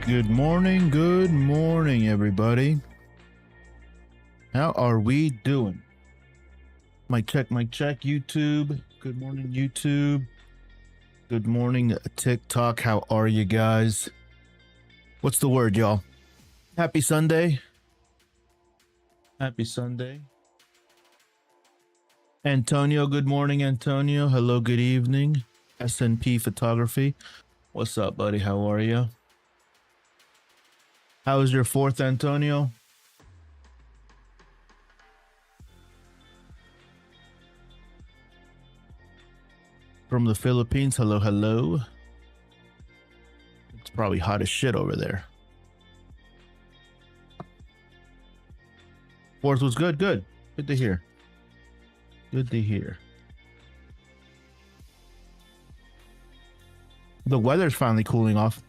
Good morning, everybody. How are we doing? Mic check, YouTube. Good morning, YouTube. Good morning, TikTok. How are you guys? What's the word, y'all? Happy Sunday. Happy Sunday. Antonio, good morning, Antonio. Hello, good evening. SNP Photography. What's up, buddy? How are you? How was your 4th, Antonio? From the Philippines. Hello, hello. It's probably hot as shit over there. 4th was good. Good to hear. Good to hear. The weather's finally cooling off.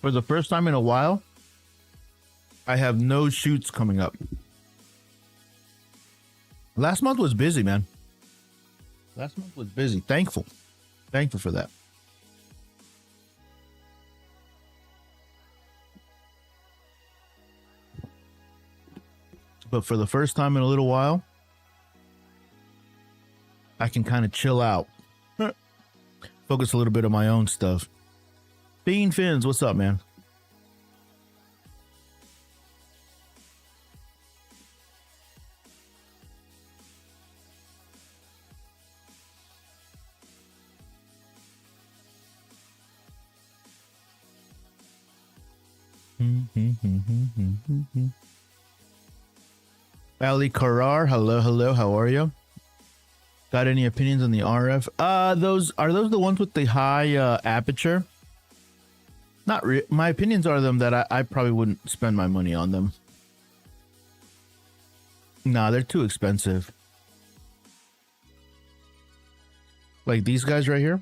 For the first time in a while, I have no shoots coming up. Last month was busy, man. Last month was busy. Thankful for that. But for the first time in a little while, I can kind of chill out. Focus a little bit on my own stuff. Bean Fins, what's up, man? Ali Karar, hello, how are you? Got any opinions on the RF? Are those the ones with the high aperture? Not my opinions are them that I probably wouldn't spend my money on them. Nah, they're too expensive. Like these guys right here?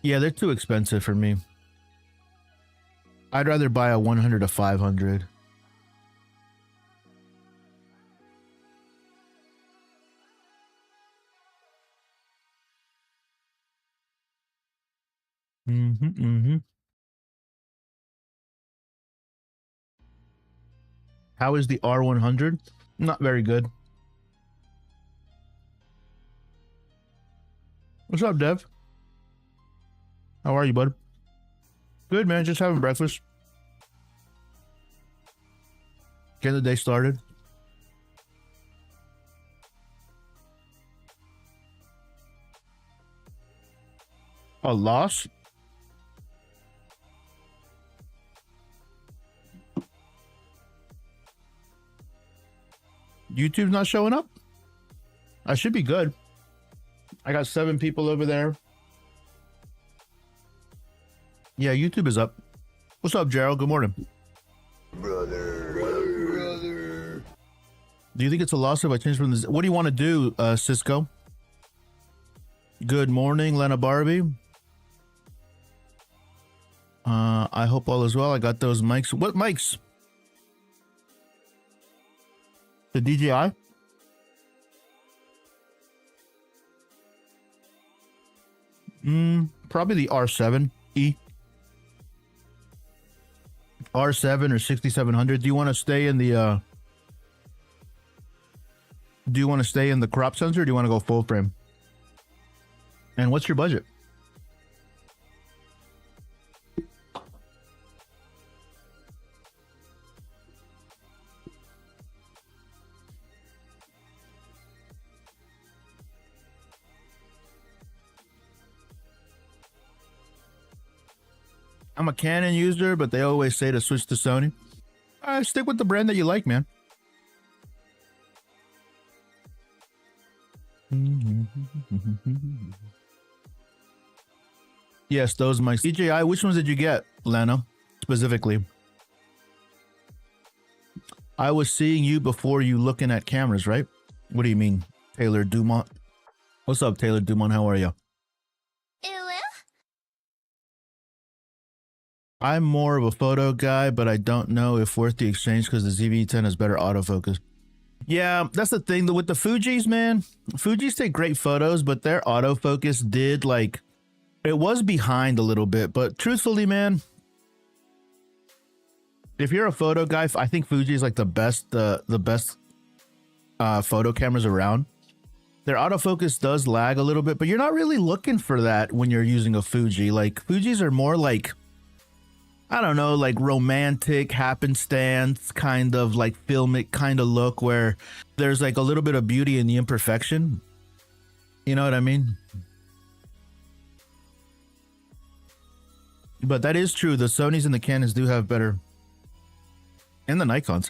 Yeah, they're too expensive for me. I'd rather buy a 100 to 500. How is the R100? Not very good. What's up, Dev? How are you, bud? Good, man. Just having breakfast. Getting the day started. A loss? YouTube's not showing up? I should be good. I got 7 people over there. Yeah, YouTube is up. What's up, Gerald? Good morning. Brother. Do you think it's a loss if I change from this? What do you want to do, Cisco? Good morning, Lena Barbie. I hope all is well. I got those mics. What mics? The DJI? Probably the R7E. R7 or 6700. Do you want to stay in the Do you want to stay in the crop sensor, or do you want to go full frame? And what's your budget? I'm a Canon user, but they always say to switch to Sony. Stick with the brand that you like, man. Yes, those mics. DJI, which ones did you get, Lana, specifically? I was seeing you before you looking at cameras, right? What do you mean, Taylor Dumont? What's up, Taylor Dumont? How are you? I'm more of a photo guy, but I don't know if worth the exchange because the ZV-10 has better autofocus. Yeah, that's the thing with the Fujis, man. Fujis take great photos, but their autofocus did, like, it was behind a little bit. But truthfully, man, if you're a photo guy, I think Fuji is like the best photo cameras around. Their autofocus does lag a little bit, but you're not really looking for that when you're using a Fuji. Like, Fujis are more like, I don't know, like romantic happenstance kind of like filmic kind of look where there's like a little bit of beauty in the imperfection. You know what I mean? But that is true. The Sonys and the Canons do have better, and the Nikons.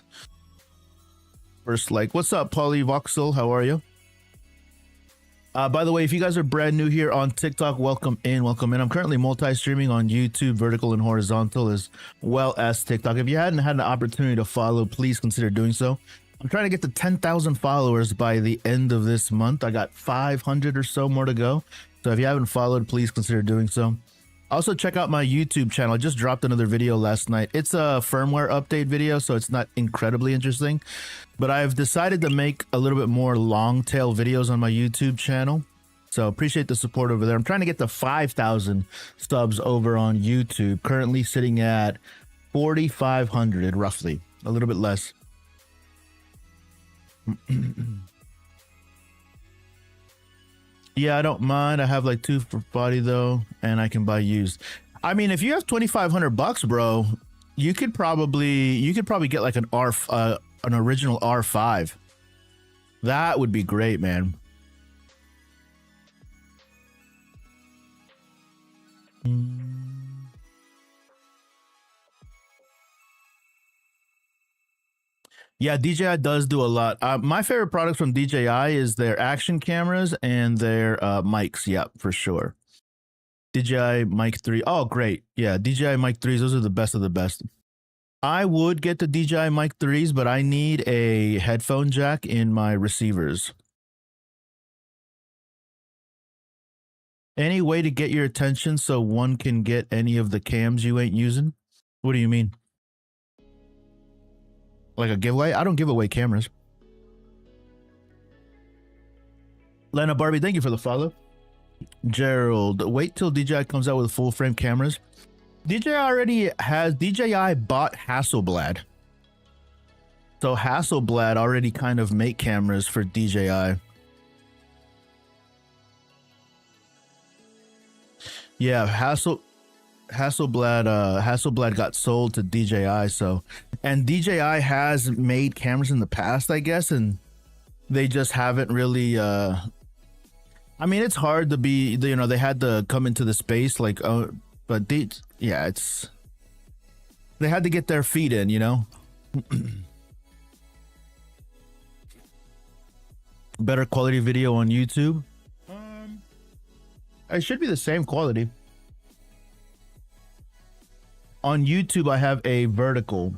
First, like, what's up, Paulie Voxel? How are you? By the way, if you guys are brand new here on TikTok, welcome in, welcome in. I'm currently multi-streaming on YouTube, vertical and horizontal, as well as TikTok. If you hadn't had an opportunity to follow, please consider doing so. I'm trying to get to 10,000 followers by the end of this month. I got 500 or so more to go. So if you haven't followed, please consider doing so. Also, check out my YouTube channel. I just dropped another video last night. It's a firmware update video, so it's not incredibly interesting. But I've decided to make a little bit more long tail videos on my YouTube channel. So appreciate the support over there. I'm trying to get to 5,000 subs over on YouTube. Currently sitting at 4,500, roughly. A little bit less. Yeah, I don't mind. I have like 2 for body though, and I can buy used. I mean, if you have 2,500 bucks, bro, you could probably get like an original R5. That would be great, man. Yeah, DJI does do a lot. My favorite products from DJI is their action cameras and their mics. Yeah, for sure. DJI Mic 3. Oh, great. Yeah, DJI Mic 3s. Those are the best of the best. I would get the DJI Mic 3s, but I need a headphone jack in my receivers. Any way to get your attention so one can get any of the cams you ain't using? What do you mean? Like a giveaway? I don't give away cameras. Lena Barbie, thank you for the follow. Gerald, wait till DJI comes out with full frame cameras. DJI bought Hasselblad. So Hasselblad already kind of make cameras for DJI. Yeah, Hasselblad got sold to DJI, so, and DJI has made cameras in the past, I guess, and they just haven't really I mean, it's hard to be, you know, they had to come into the space like, but they had to get their feet in, you know. Better quality video on YouTube. It should be the same quality. On YouTube, I have a vertical.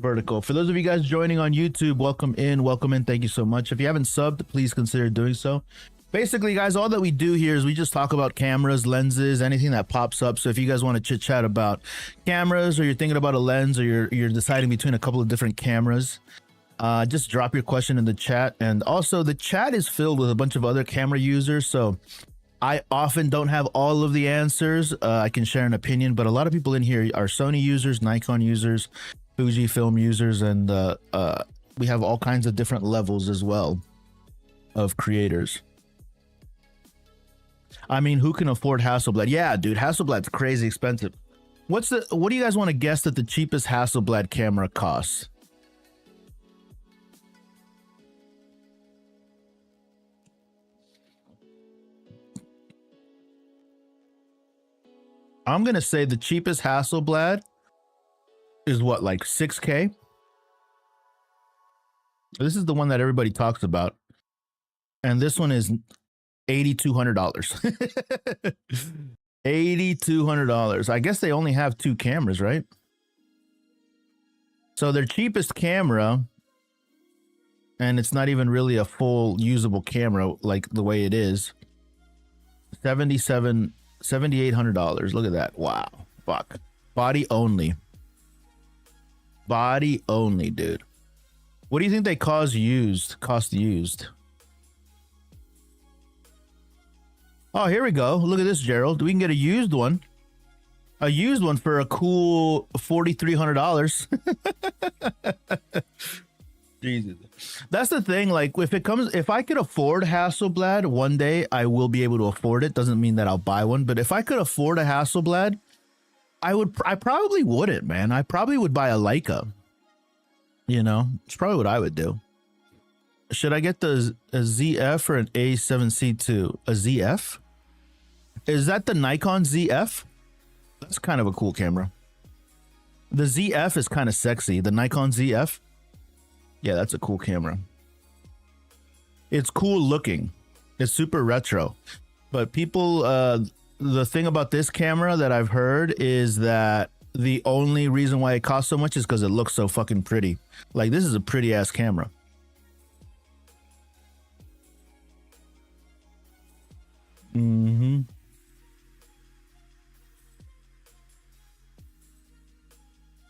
For those of you guys joining on YouTube, welcome in. Thank you so much. If you haven't subbed, please consider doing so. Basically, guys, all that we do here is we just talk about cameras, lenses, anything that pops up. So if you guys want to chit chat about cameras, or you're thinking about a lens, or you're deciding between a couple of different cameras, just drop your question in the chat. And also, the chat is filled with a bunch of other camera users, so I often don't have all of the answers. I can share an opinion, but a lot of people in here are Sony users, Nikon users, Fujifilm users, and we have all kinds of different levels as well of creators. I mean, who can afford Hasselblad? Yeah, dude, Hasselblad's crazy expensive. What do you guys want to guess that the cheapest Hasselblad camera costs? I'm going to say the cheapest Hasselblad is what, like 6K? This is the one that everybody talks about. And this one is $8,200. $8,200. I guess they only have 2 cameras, right? So their cheapest camera, and it's not even really a full usable camera like the way it is, $7,800. Look at that. Wow. Fuck. Body only. Body only, dude. What do you think they cost used? Oh, here we go. Look at this, Gerald. We can get a used one. A used one for a cool $4,300. Jesus. That's the thing. Like, if I could afford Hasselblad one day, I will be able to afford it. Doesn't mean that I'll buy one, but if I could afford a Hasselblad, I probably wouldn't, man. I probably would buy a Leica. You know, it's probably what I would do. Should I get a ZF or an A7C2? A ZF? Is that the Nikon ZF? That's kind of a cool camera. The ZF is kind of sexy. The Nikon ZF? Yeah, that's a cool camera. It's cool looking. It's super retro. But people, the thing about this camera that I've heard is that the only reason why it costs so much is because it looks so fucking pretty. Like, this is a pretty ass camera. Mm-hmm.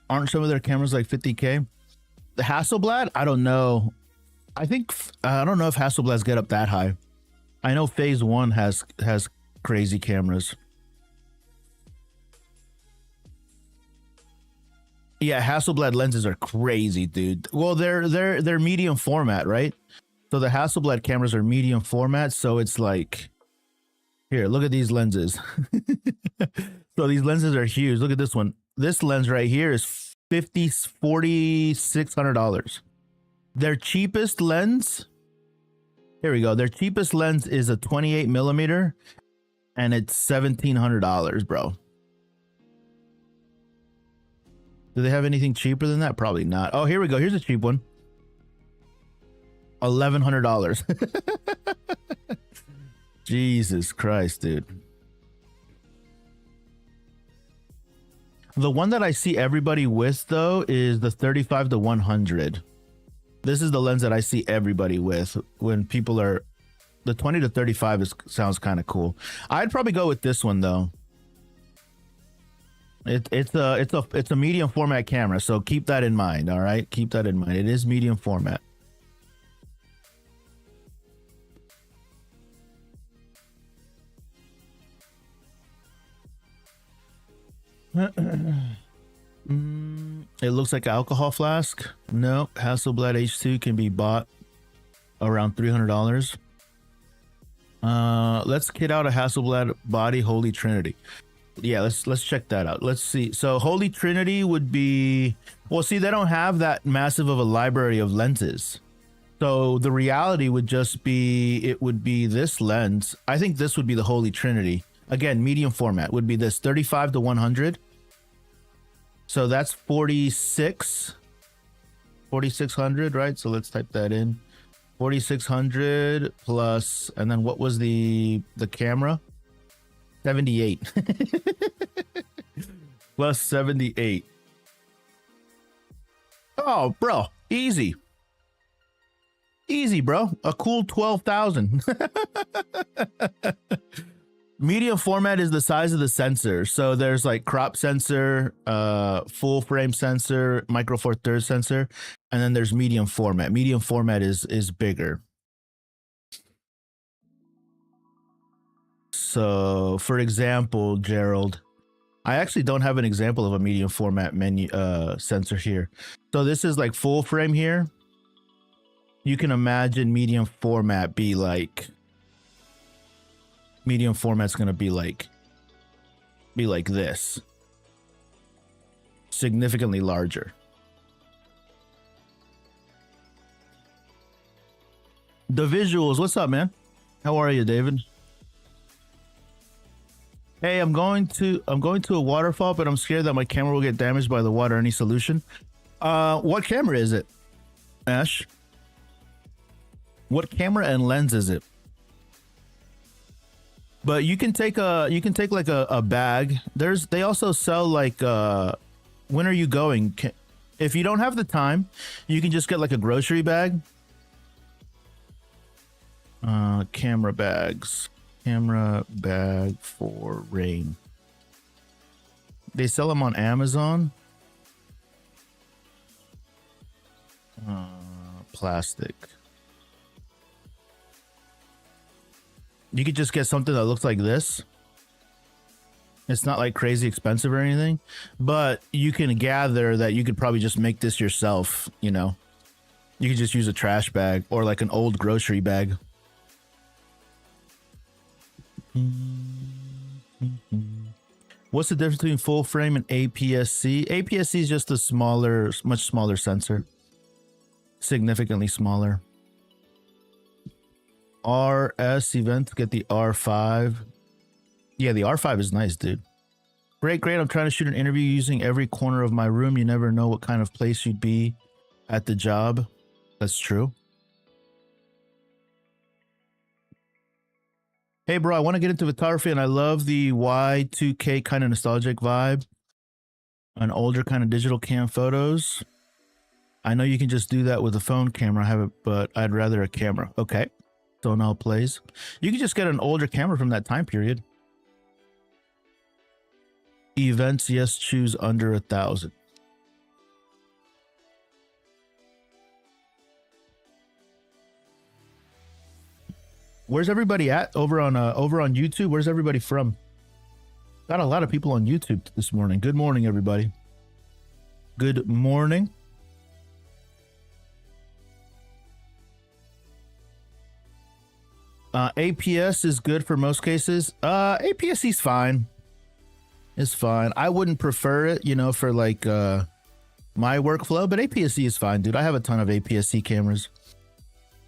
Aren't some of their cameras like 50K? The Hasselblad? I don't know. I don't know if Hasselblads get up that high. I know Phase 1 has crazy cameras. Yeah, Hasselblad lenses are crazy, dude. Well, they're medium format, right? So the Hasselblad cameras are medium format, so it's like, here, look at these lenses. So these lenses are huge. Look at this one. This lens right here is $4,600. Their cheapest lens, here we go. Their cheapest lens is a 28 millimeter, and it's $1,700, bro. Do they have anything cheaper than that? Probably not. Oh, here we go. Here's a cheap one. $1,100. Jesus Christ, dude. The one that I see everybody with, though, is the 35-100. This is the lens that I see everybody with when people are... The 20 to 35 sounds kind of cool. I'd probably go with this one, though. It's a medium format camera, so keep that in mind. All right, keep that in mind. It is medium format. It looks like an alcohol flask. No, Hasselblad H2 can be bought around $300. Let's kit out a Hasselblad body Holy Trinity. Yeah, let's check that out. Let's see. So Holy Trinity would be, well, see, they don't have that massive of a library of lenses. So the reality would just be, it would be this lens. I think this would be the Holy Trinity. Again, medium format would be this 35-100. So that's 4,600, right? So let's type that in. 4,600 plus, and then what was the camera? 78. Plus 78. Oh, bro, easy. Easy, bro. A cool 12,000. Medium format is the size of the sensor. So there's like crop sensor, full frame sensor, micro four thirds sensor, and then there's medium format. Medium format is bigger. So for example, Gerald, I actually don't have an example of a medium format menu sensor here. So this is like full frame here. you can imagine medium format's gonna be like this, significantly larger. The visuals, what's up, man? How are you, David? Hey, I'm going to a waterfall, but I'm scared that my camera will get damaged by the water. Any solution? What camera is it, Ash? What camera and lens is it? But you can take like a bag. They also sell like when are you going? If you don't have the time, you can just get like a grocery bag. Camera bags. Camera bag for rain. They sell them on Amazon. Plastic. You could just get something that looks like this. It's not like crazy expensive or anything, but you can gather that you could probably just make this yourself, you know. You could just use a trash bag or like an old grocery bag. What's the difference between full frame and APS-C? APS-C is just a smaller, much smaller sensor. Significantly smaller. RS event, get the R5. Yeah, the R5 is nice, dude. Great. I'm trying to shoot an interview using every corner of my room. You never know what kind of place you'd be at the job. That's true. Hey, bro, I want to get into photography, and I love the Y2K kind of nostalgic vibe. An older kind of digital cam photos. I know you can just do that with a phone camera. I have it, but I'd rather a camera. Okay. So now plays. You can just get an older camera from that time period. Events, yes, choose under 1,000. Where's everybody at over on YouTube? Where's everybody from? Got a lot of people on YouTube this morning. Good morning, everybody. Good morning. APS is good for most cases. APS-C is fine. It's fine. I wouldn't prefer it, you know, for like my workflow, but APS-C is fine, dude. I have a ton of APS-C cameras.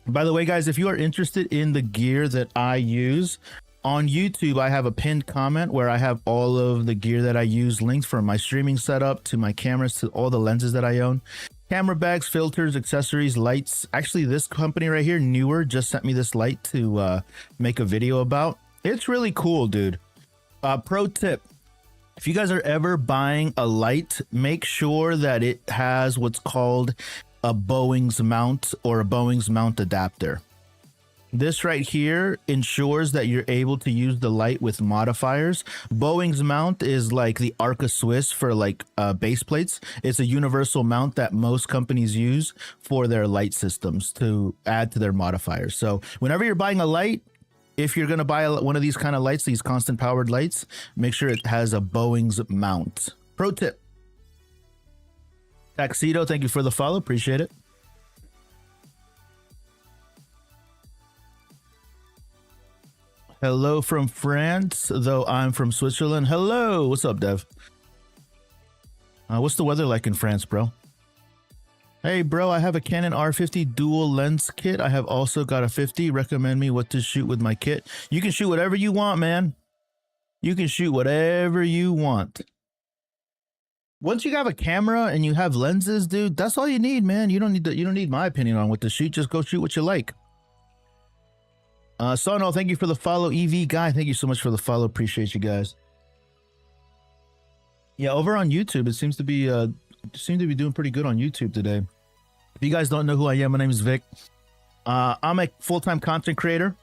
By the way, guys, if you are interested in the gear that I use on YouTube, I have a pinned comment where I have all of the gear that I use linked, from my streaming setup to my cameras to all the lenses that I own. Camera bags, filters, accessories, lights. Actually, this company right here, Newer, just sent me this light to make a video about. It's really cool, dude. Pro tip. If you guys are ever buying a light, make sure that it has what's called a Bowings mount or a Bowings mount adapter. This right here ensures that you're able to use the light with modifiers. Bowings mount is like the Arca Swiss for like base plates. It's a universal mount that most companies use for their light systems to add to their modifiers. So whenever you're buying a light, if you're going to buy one of these kind of lights, these constant powered lights, make sure it has a Bowings mount. Pro tip. Taxido, thank you for the follow. Appreciate it. Hello from France, though I'm from Switzerland. Hello. What's up, Dev? What's the weather like in France, bro? Hey, bro, I have a Canon R50 dual lens kit. I have also got a 50. Recommend me what to shoot with my kit. You can shoot whatever you want, man. You can shoot whatever you want. Once you have a camera and you have lenses, dude, that's all you need, man. You don't need my opinion on what to shoot. Just go shoot what you like. Sono, thank you for the follow. EV guy, thank you so much for the follow. Appreciate you guys. Yeah, over on YouTube, it seems to be doing pretty good on YouTube today. If you guys don't know who I am, my name is Vic. I'm a full-time content creator.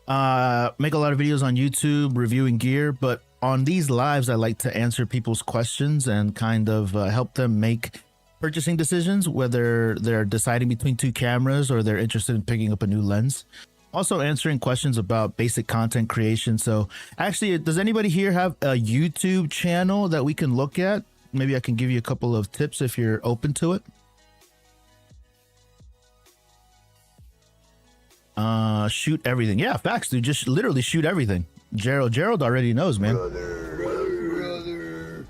Make a lot of videos on YouTube reviewing gear, but on these lives, I like to answer people's questions and kind of help them make purchasing decisions, whether they're deciding between two cameras or they're interested in picking up a new lens. Also answering questions about basic content creation. So actually, does anybody here have a YouTube channel that we can look at? Maybe I can give you a couple of tips if you're open to it. Shoot everything. Yeah, facts, dude. Just literally shoot everything. Gerald already knows, man. Brother.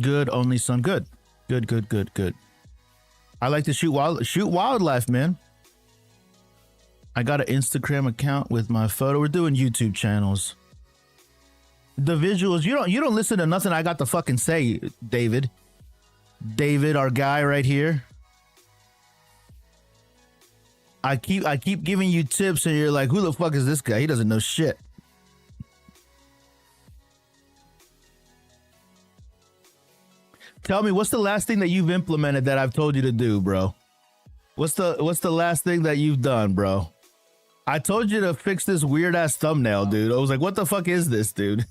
Good, only son. Good. Good. I like to shoot wildlife, man. I got an Instagram account with my photo. We're doing YouTube channels. The visuals, you don't listen to nothing I got to fucking say, David. David, our guy right here. I keep giving you tips and you're like, who the fuck is this guy? He doesn't know shit. Tell me, what's the last thing that you've implemented that I've told you to do, bro? What's the last thing that you've done, bro? I told you to fix this weird ass thumbnail, dude. I was like, what the fuck is this, dude?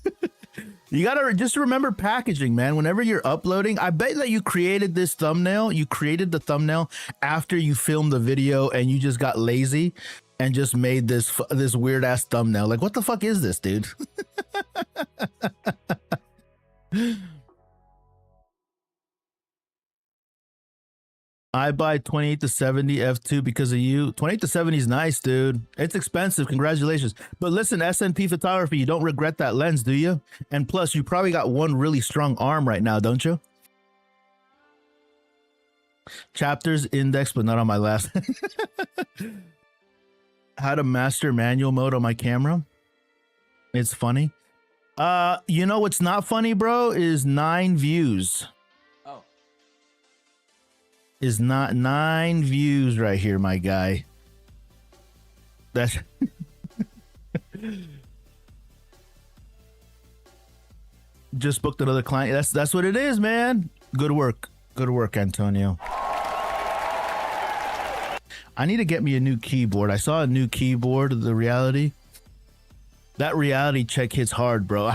You gotta just remember packaging, man. Whenever you're uploading, I bet that you created this thumbnail. You created the thumbnail after you filmed the video and you just got lazy and just made this weird ass thumbnail. Like, what the fuck is this, dude? I buy 28 to 70 f2 because of you. 28 to 70 is nice, dude. It's expensive. Congratulations. But listen, SNP photography, you don't regret that lens, do you? And plus, you probably got one really strong arm right now, don't you? Chapters index, but not on my last. How to master manual mode on my camera. It's funny. You know what's not funny, bro, is 9 views. Is not 9 views right here, my guy. That's just booked another client. That's what it is, man. Good work, Antonio. I need to get me a new keyboard. I saw a new keyboard. The reality, that reality check hits hard, bro.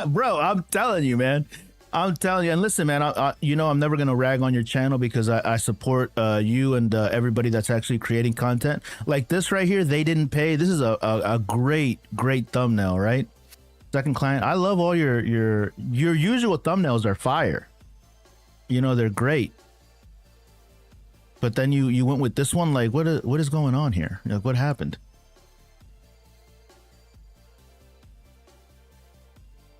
Bro, I'm telling you, man. I'm telling you, and listen, man, you know, I'm never going to rag on your channel because I support you and everybody that's actually creating content. Like this right here, they didn't pay. This is a great thumbnail, right? Second client. I love all your usual thumbnails are fire. You know, they're great. But then you went with this one. Like, what is going on here? Like, what happened?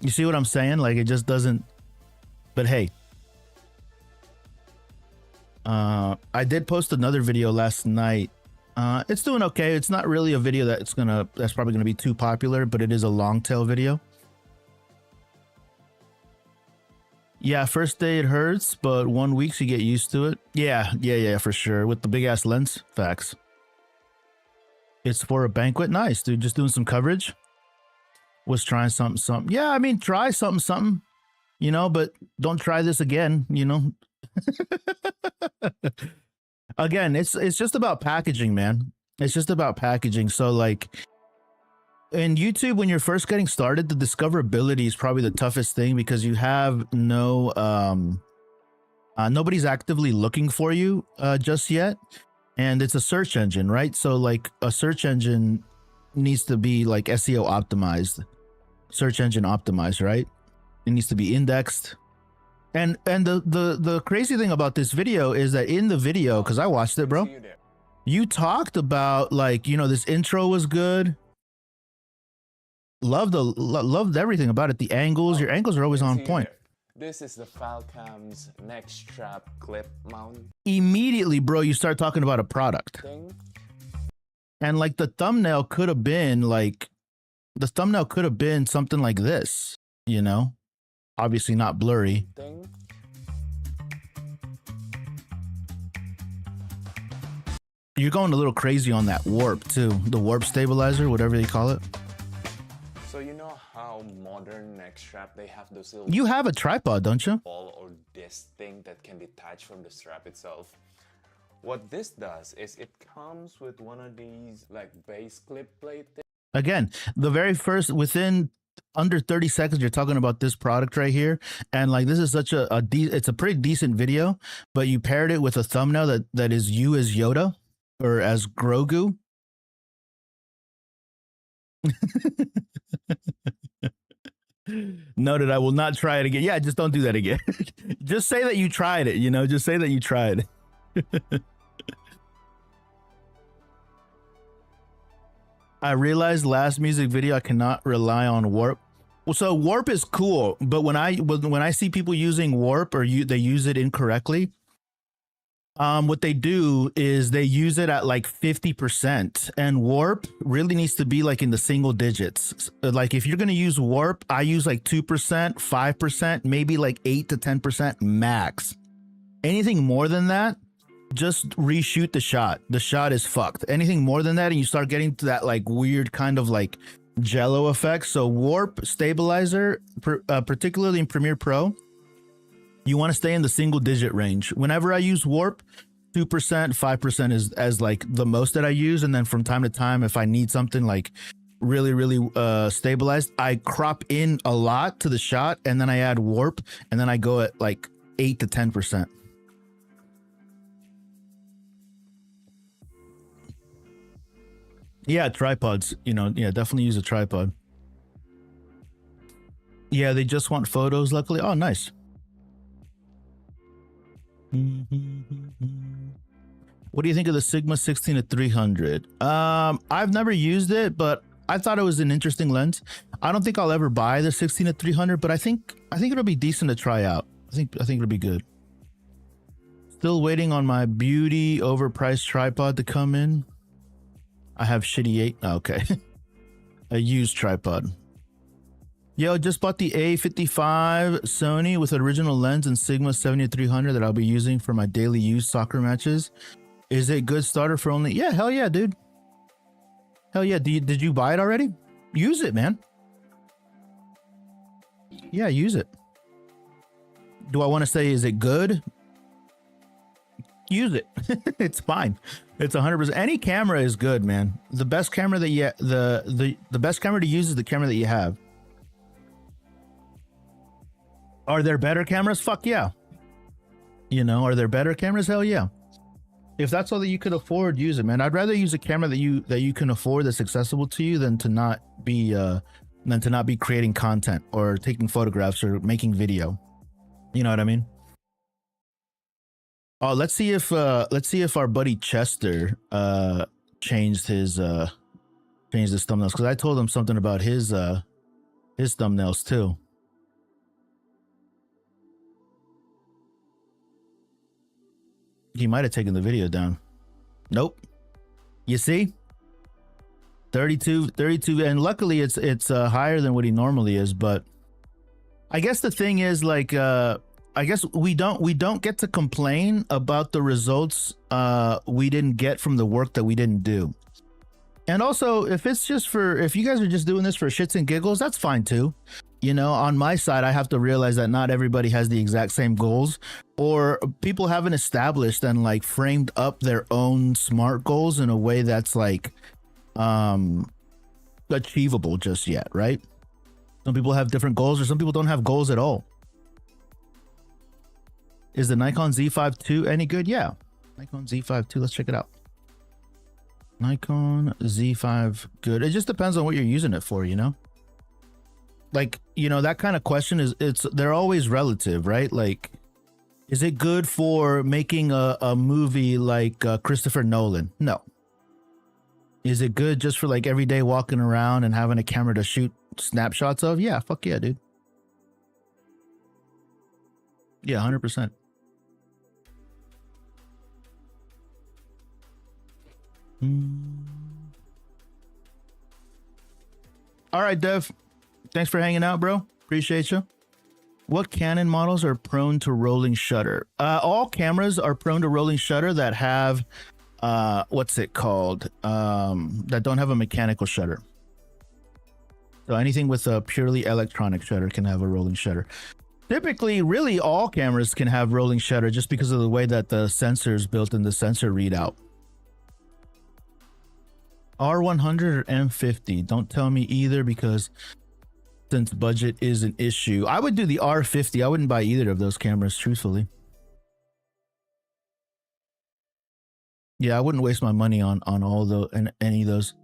You see what I'm saying? Like, it just doesn't. But hey, I did post another video last night. It's doing okay. It's not really a video that's probably gonna be too popular, but it is a long tail video. Yeah, first day it hurts, but 1 week you get used to it. Yeah, for sure. With the big ass lens, facts. It's for a banquet. Nice, dude. Just doing some coverage. Was trying something. Yeah, I mean, try something. You know, but don't try this again, you know. Again, it's just about packaging, man. It's just about packaging. So like in YouTube, when you're first getting started, the discoverability is probably the toughest thing because you have no nobody's actively looking for you just yet. And it's a search engine, right? So like a search engine needs to be like SEO optimized, search engine optimized, right? It needs to be indexed. And the crazy thing about this video is that in the video, because I watched it, bro, you talked about like, you know, this intro was good. Loved everything about it. The angles, your angles are always on point. This is the Falcam's neck strap clip mount. Immediately, bro, you start talking about a product. And like the thumbnail could have been like, something like this, you know? Obviously not blurry. You're going a little crazy on that warp too. The warp stabilizer, whatever they call it. So you know how modern neck strap, they have those little... You have a tripod, don't you? Ball or this thing that can detach from the strap itself. What this does is it comes with one of these like base clip plate things. Again, the very first, within under 30 seconds, you're talking about this product right here. And like, this is such it's a pretty decent video, but you paired it with a thumbnail that is you as Yoda or as Grogu. Noted, I will not try it again. Yeah, just don't do that again. Just say that you tried it, you know, just say that you tried. I realized last music video I cannot rely on warp. Well, so warp is cool, but when I see people using warp or they use it incorrectly, what they do is they use it at like 50%, and warp really needs to be like in the single digits. Like if you're going to use warp, I use like 2%, 5%, maybe like 8 to 10% max. Anything more than that, just reshoot the shot. The shot is fucked. Anything more than that, and you start getting to that like weird kind of like jello effect. So warp stabilizer, particularly in Premiere Pro, you want to stay in the single digit range. Whenever I use warp, 2%, 5% is as like the most that I use. And then from time to time, if I need something like really, really stabilized, I crop in a lot to the shot, and then I add warp, and then I go at like 8 to 10%. Yeah, tripods, yeah, definitely use a tripod. Yeah, they just want photos, luckily. Oh, nice. What do you think of the Sigma 16-300? I've never used it, but I thought it was an interesting lens. I don't think I'll ever buy the 16-300, but I think it'll be decent to try out. I think it'll be good. Still waiting on my beauty overpriced tripod to come in. I have shitty 8. Oh, okay. A used tripod. Yo, just bought the A55 Sony with original lens and Sigma 70-300 that I'll be using for my daily use soccer matches. Is it good starter for only? Yeah, hell yeah, dude. Hell yeah. Did you buy it already? Use it, man. Yeah, use it. Do I want to say, is it good? Use it. It's fine. It's 100%. Any camera is good, man. The best camera that the best camera to use is the camera that you have. Are there better cameras? Fuck yeah. Are there better cameras? Hell yeah. If that's all that you could afford, use it, man. I'd rather use a camera that you can afford, that's accessible to you, than to not be creating content or taking photographs or making video. You know what I mean? Oh, let's see if our buddy Chester changed his thumbnails, because I told him something about his thumbnails too. He might have taken the video down. Nope. You see? 32, and luckily it's higher than what he normally is, but I guess the thing is, like, I guess we don't get to complain about the results we didn't get from the work that we didn't do. And also, if you guys are just doing this for shits and giggles, that's fine too. On my side, I have to realize that not everybody has the exact same goals, or people haven't established and like framed up their own SMART goals in a way that's like achievable just yet, right? Some people have different goals, or some people don't have goals at all. Is the Nikon Z5 II any good? Yeah. Nikon Z5 II, let's check it out. Nikon Z5 good. It just depends on what you're using it for, Like, that kind of question they're always relative, right? Like, is it good for making a movie like Christopher Nolan? No. Is it good just for like every day walking around and having a camera to shoot snapshots of? Yeah, fuck yeah, dude. Yeah, 100%. All right, Dev. Thanks for hanging out, bro. Appreciate you. What Canon models are prone to rolling shutter? All cameras are prone to rolling shutter that have, what's it called? That don't have a mechanical shutter. So anything with a purely electronic shutter can have a rolling shutter. Typically, really all cameras can have rolling shutter just because of the way that the sensor is built in the sensor readout. R100 or M50? Don't tell me either, because since budget is an issue, I would do the R50. I wouldn't buy either of those cameras, truthfully. Yeah, I wouldn't waste my money on any of those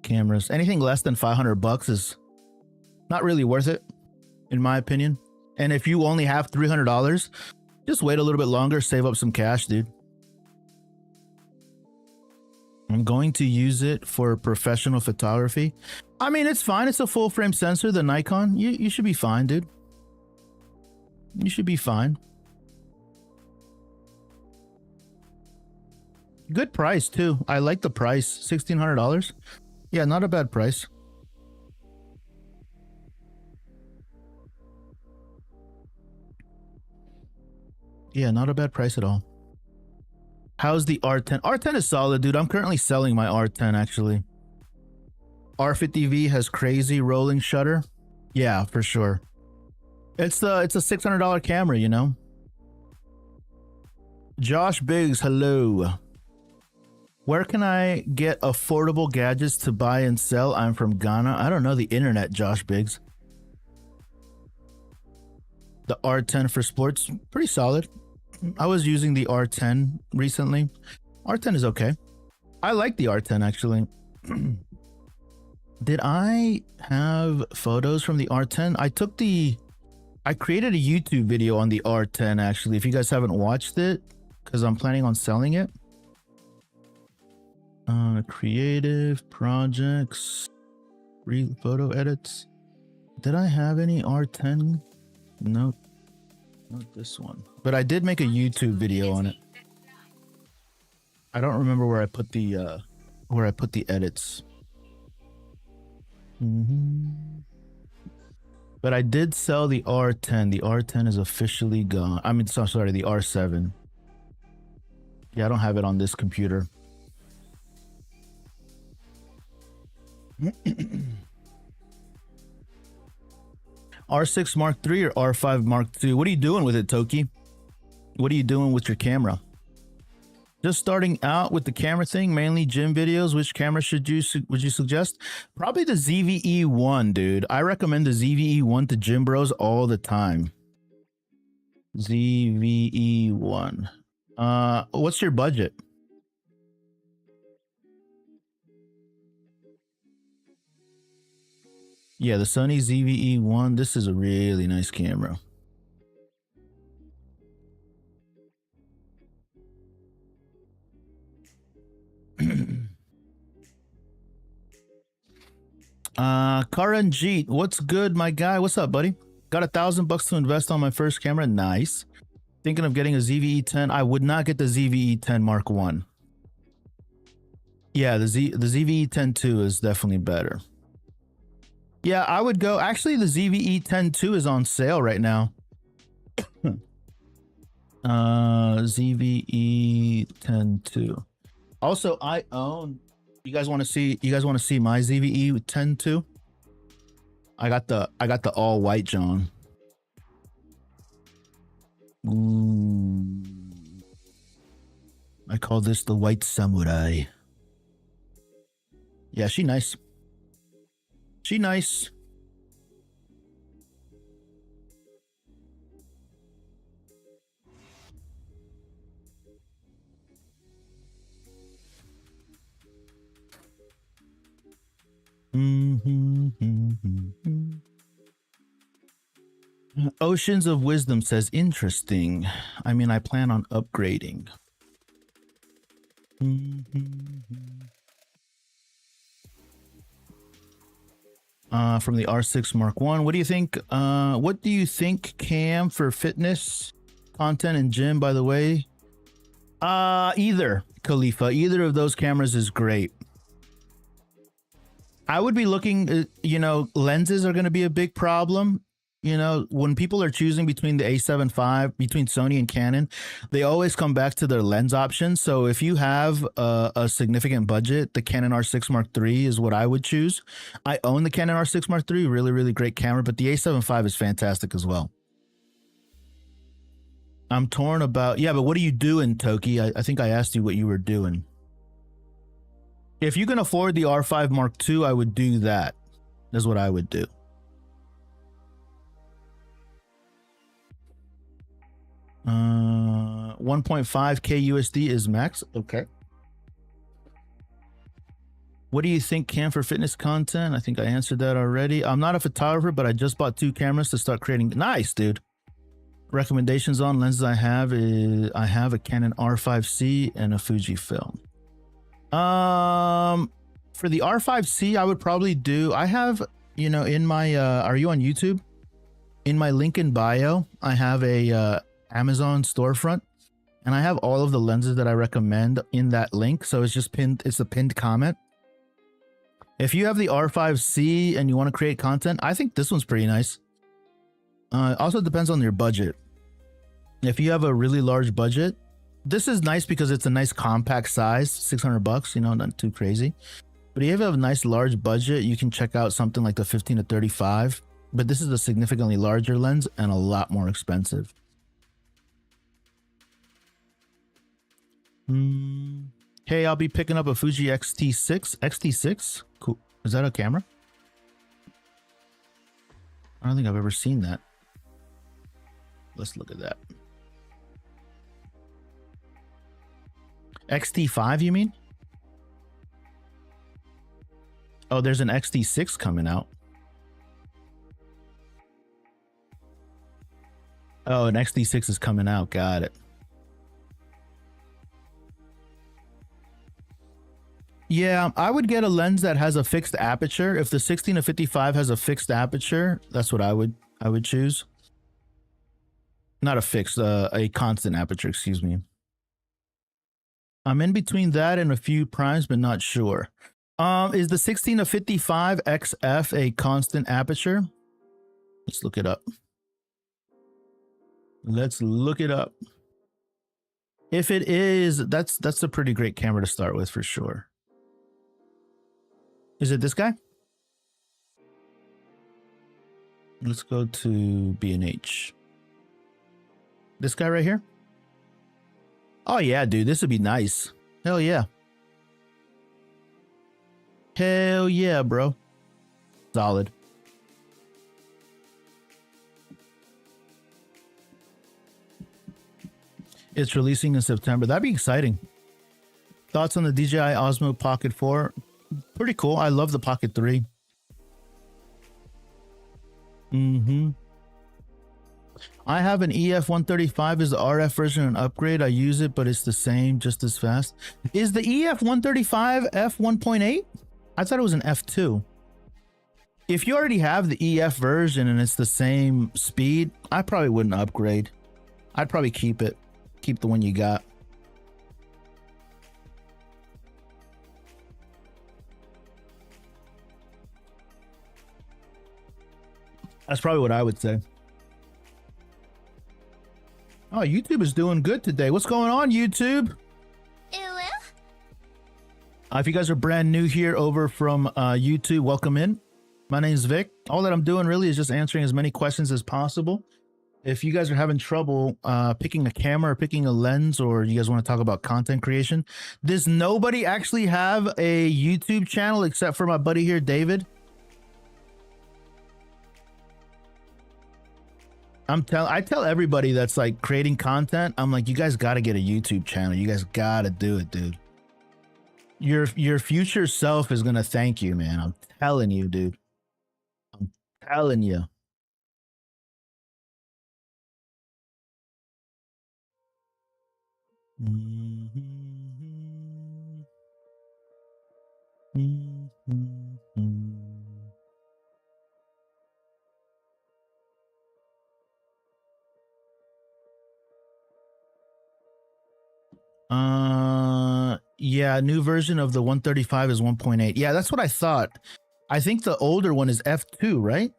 cameras. Anything less than $500 is not really worth it, in my opinion. And if you only have $300, just wait a little bit longer, save up some cash, dude. I'm going to use it for professional photography. I mean, it's fine. It's a full frame sensor, the Nikon. You should be fine, dude. You should be fine. Good price too. I like the price. $1,600. Yeah, not a bad price. Yeah, not a bad price at all. How's the R10? R10 is solid, dude. I'm currently selling my R10 actually. R50V has crazy rolling shutter. Yeah, for sure. It's a $600 camera, you know. Josh Biggs, hello. Where can I get affordable gadgets to buy and sell? I'm from Ghana. I don't know the internet, Josh Biggs. The R10 for sports, pretty solid. I was using the R10 recently. R10 is okay. I like the R10 actually. Did I have photos from the R10? I created a YouTube video on the R10 actually. If you guys haven't watched it, because I'm planning on selling it. Creative projects, photo edits. Did I have any R10? Nope. Not this one. But I did make a YouTube video on it. I don't remember where I put the edits. But I did sell the R10. The R10 is officially gone. I mean, sorry, the R7. Yeah, I don't have it on this computer. R6 Mark III or R5 Mark II? What are you doing with it, Toki? What are you doing with your camera? Just starting out with the camera thing, mainly gym videos. Which camera would you suggest? Probably the ZVE1, dude. I recommend the ZVE1 to gym bros all the time. ZVE1. What's your budget? Yeah, the Sony ZVE1. This is a really nice camera. Karanjeet, what's good, my guy? What's up, buddy? Got $1,000 to invest on my first camera. Nice. Thinking of getting a ZVE10. I would not get the ZVE10 Mark 1. Yeah, the ZVE10 II is definitely better. Yeah, I would go. Actually, the ZVE10 II is on sale right now. ZVE10 II. Also, I own. You guys want to see my ZVE10 II? I got the all white John. Ooh. I call this the white samurai. Yeah, she nice. She nice. Oceans of Wisdom says, interesting. I mean, I plan on upgrading. From the R6 Mark 1. What do you think? What do you think, Cam, for fitness content and gym, by the way? Either, Khalifa. Either of those cameras is great. I would be looking, lenses are going to be a big problem. When people are choosing between the A7 IV, between Sony and Canon, they always come back to their lens options. So if you have a significant budget, the Canon R6 Mark III is what I would choose. I own the Canon R6 Mark III, really, really great camera, but the A7 V is fantastic as well. I'm torn about, but what are you doing, Toki? I think I asked you what you were doing. If you can afford the R5 Mark II, I would do that. That's what I would do. $1.5K USD is max. Okay. What do you think, Cam, for fitness content? I think I answered that already. I'm not a photographer, but I just bought 2 cameras to start creating. Nice, dude. Recommendations on lenses I have is I have a Canon R5C and a Fujifilm. For the R5C, I would probably do, I have, you know, in my, are you on YouTube? In my link in bio, I have a Amazon storefront, and I have all of the lenses that I recommend in that link. So it's just pinned, it's a pinned comment. If you have the R5C and you want to create content, I think this one's pretty nice. Also depends on your budget. If you have a really large budget, this is nice because it's a nice compact size, 600 bucks, you know, not too crazy. But if you have a nice large budget, you can check out something like the 15 to 35. But this is a significantly larger lens and a lot more expensive. Hey, I'll be picking up a Fuji X-T6. X-T6? Cool. Is that a camera? I don't think I've ever seen that. Let's look at that. XT5, you mean? Oh, there's an XT6 coming out. Oh, an XT6 is coming out. Got it. Yeah, I would get a lens that has a fixed aperture. If the 16 to 55 has a fixed aperture, that's what I would choose. Not a fixed, a constant aperture, excuse me. I'm in between that and a few primes, but not sure. Is the 16 to 55 XF a constant aperture? Let's look it up. Let's look it up. If it is, that's a pretty great camera to start with for sure. Is it this guy? Let's go to B&H. This guy right here? Oh yeah, dude, this would be nice. Hell yeah. Hell yeah, bro. Solid. It's releasing in September. That'd be exciting. Thoughts on the DJI Osmo Pocket 4? Pretty cool. I love the Pocket 3. I have an EF-135. Is the RF version an upgrade? I use it, but it's the same, just as fast. Is the EF-135 f1.8? I thought it was an f2. If you already have the EF version and it's the same speed, I probably wouldn't upgrade. I'd probably keep it. Keep the one you got. That's probably what I would say. Oh, YouTube is doing good today. What's going on, YouTube? If you guys are brand new here over from YouTube, welcome in. My name is Vic. All that I'm doing really is just answering as many questions as possible. If you guys are having trouble picking a camera or picking a lens, or you guys want to talk about content creation, does nobody actually have a YouTube channel except for my buddy here, David? I tell everybody that's like creating content, I'm like, you guys got to get a YouTube channel. You guys got to do it, dude. Your future self is going to thank you, man. I'm telling you, dude. I'm telling you. Yeah, new version of the 135 is 1.8. Yeah, that's what I thought. I think the older one is f2, right?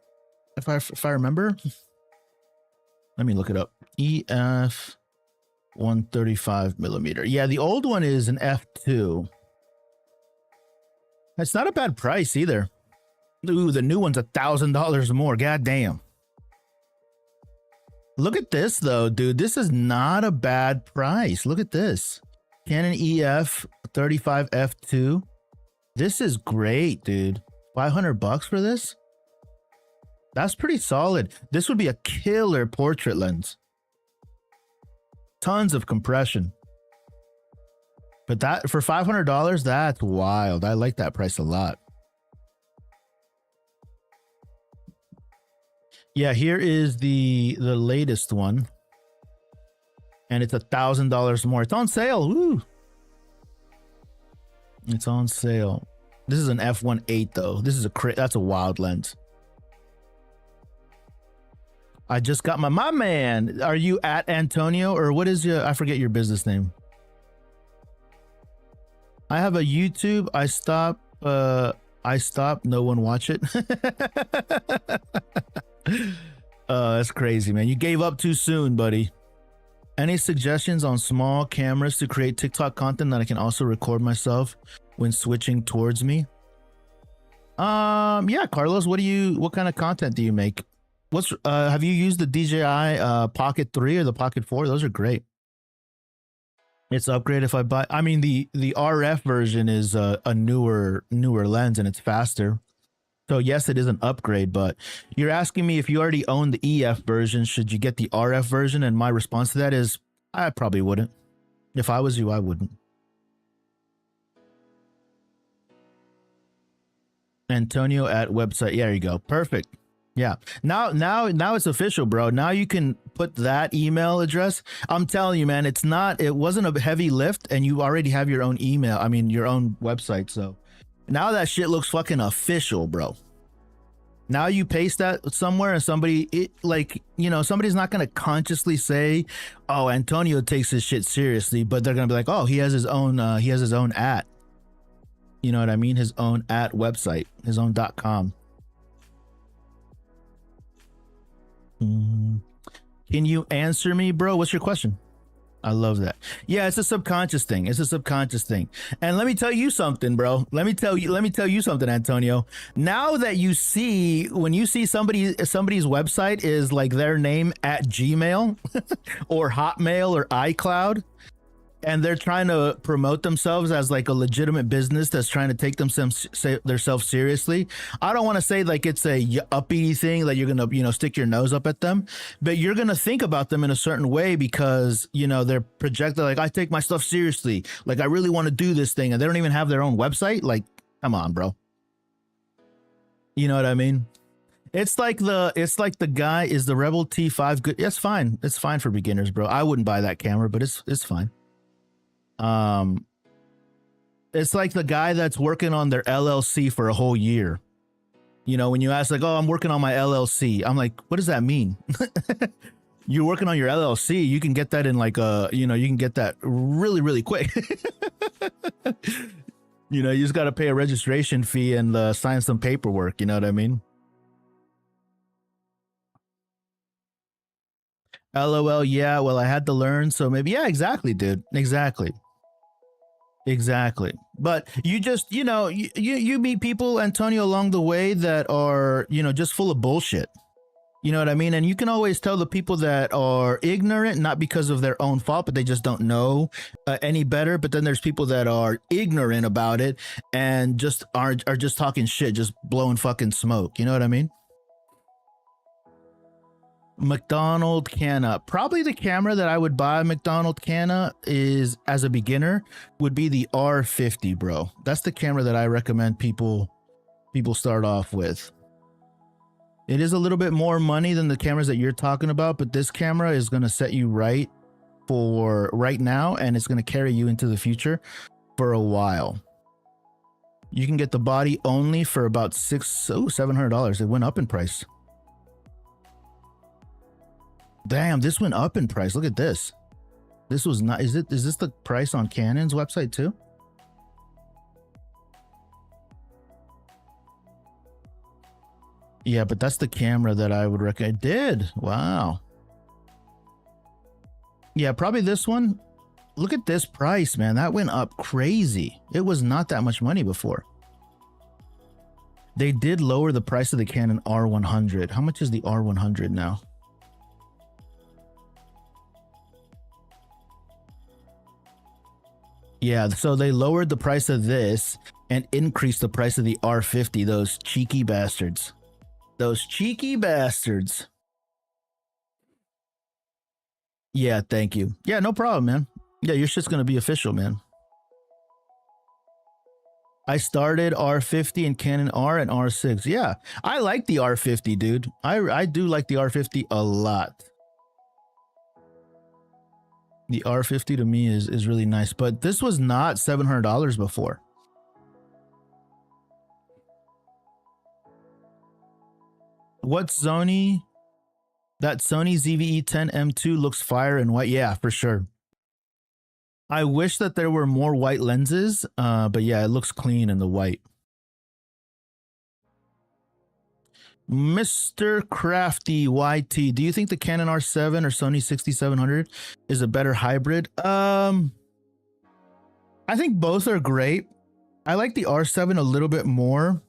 If I remember. Let me look it up. EF 135 millimeter. Yeah, the old one is an f2. That's not a bad price either. Ooh, the new one's $1,000 more. God damn. Look at this though, dude. This is not a bad price. Look at this. Canon EF 35 f2. This is great, dude. 500 bucks for this? That's pretty solid. This would be a killer portrait lens. Tons of compression. But that for $500, that's wild. I like that price a lot. Yeah, here is the latest one. And it's $1,000 more. It's on sale. Woo. It's on sale. This is an f1.8 though. This is that's a wild lens. I just got my man. Are you at Antonio or what is your? I forget your business name. I have a YouTube. I stop. No one watch it. That's crazy, man. You gave up too soon, buddy. Any suggestions on small cameras to create TikTok content that I can also record myself when switching towards me? Yeah, Carlos, what kind of content do you make? Have you used the DJI Pocket 3 or the Pocket 4? Those are great. It's upgrade if I buy. I mean, the RF version is a newer lens and it's faster. So yes, it is an upgrade, but you're asking me if you already own the EF version, should you get the RF version? And my response to that is, I probably wouldn't. If I was you, I wouldn't. Antonio at website. Yeah, there you go. Perfect. Yeah. Now it's official, bro. Now you can put that email address. I'm telling you, man, it wasn't a heavy lift and you already have your own email. I mean, your own website. So now that shit looks fucking official, bro. Now you paste that somewhere and somebody's not going to consciously say, oh, Antonio takes his shit seriously, but they're going to be like, oh, he has his own at, you know what I mean? His own at website, his own .com. Can you answer me, bro? What's your question? I love that. Yeah, it's a subconscious thing. And let me tell you something, bro. Let me tell you something, Antonio. Now that when you see somebody's website is like their name at Gmail or Hotmail or iCloud, and they're trying to promote themselves as like a legitimate business that's trying to take themselves seriously. I don't want to say like it's a uppity thing that you're going to, stick your nose up at them, but you're going to think about them in a certain way because, they're projected like, I take my stuff seriously. Like I really want to do this thing. And they don't even have their own website. Like, come on, bro. You know what I mean? It's like the guy, is the Rebel T5 good? It's fine. It's fine for beginners, bro. I wouldn't buy that camera, but it's fine. It's like the guy that's working on their LLC for a whole year. When you ask like, oh, I'm working on my LLC. I'm like, what does that mean? You're working on your LLC. You can get that in like you can get that really, really quick. You just got to pay a registration fee and sign some paperwork. You know what I mean? LOL. Yeah. Well, I had to learn. So maybe, yeah, exactly, dude. Exactly. But you just, you meet people, Antonio, along the way that are, just full of bullshit. You know what I mean? And you can always tell the people that are ignorant, not because of their own fault, but they just don't know any better. But then there's people that are ignorant about it and just are just talking shit, just blowing fucking smoke. You know what I mean? McDonald Canna. Probably the camera that I would buy McDonald Canna is as a beginner would be the R50, bro. That's the camera that I recommend people start off with. It is a little bit more money than the cameras that you're talking about, but this camera is going to set you right for right now and it's going to carry you into the future for a while. You can get the body only for about $700. It went up in price. Damn, this went up in price. Look at this. This was not, is this the price on Canon's website too? Yeah, but that's the camera that I would recommend. It did. Wow. Yeah, probably this one. Look at this price, man. That went up crazy. It was not that much money before. They did lower the price of the Canon R100. How much is the R100 now? Yeah, so they lowered the price of this and increased the price of the R50. Those cheeky bastards. Those cheeky bastards. Yeah, thank you. Yeah, no problem, man. Yeah, your shit's going to be official, man. I started R50 and Canon R and R6. Yeah, I like the R50, dude. I do like the R50 a lot. The R50 to me is really nice, but this was not $700 before. What Sony? That Sony ZV-E10 M2 looks fire in white. Yeah, for sure. I wish that there were more white lenses, but yeah, it looks clean in the white. Mr. Crafty YT, do you think the Canon R7 or Sony 6700 is a better hybrid? I think both are great. I like the R7 a little bit more.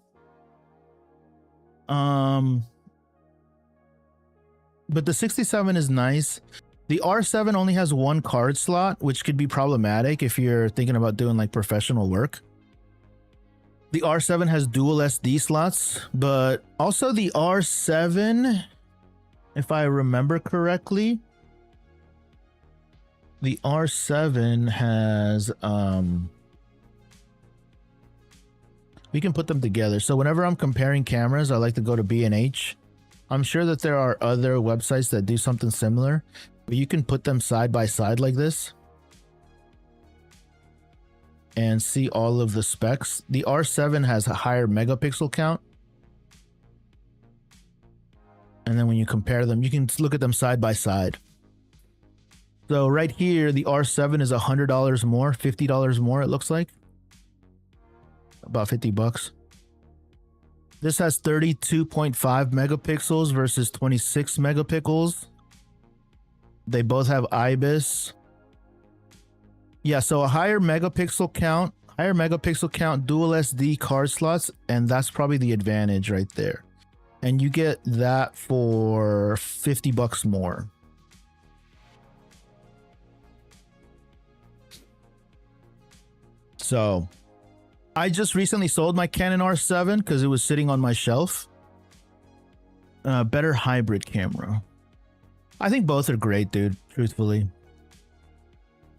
But the 67 is nice. The R7 only has one card slot, which could be problematic if you're thinking about doing like professional work. The R7 has dual SD slots, but also the R7, if I remember correctly, the R7 has, we can put them together. So whenever I'm comparing cameras, I like to go to B&H. I'm sure that there are other websites that do something similar, but you can put them side by side like this and see all of the specs. The R7 has a higher megapixel count. And then when you compare them, you can look at them side by side. So right here, the R7 is $100 more, $50 more, it looks like. About 50 bucks. This has 32.5 megapixels versus 26 megapixels. They both have IBIS. Yeah, so a higher megapixel count, dual SD card slots, and that's probably the advantage right there. And you get that for 50 bucks more. So I just recently sold my Canon R7 because it was sitting on my shelf. Better hybrid camera. I think both are great, dude, truthfully.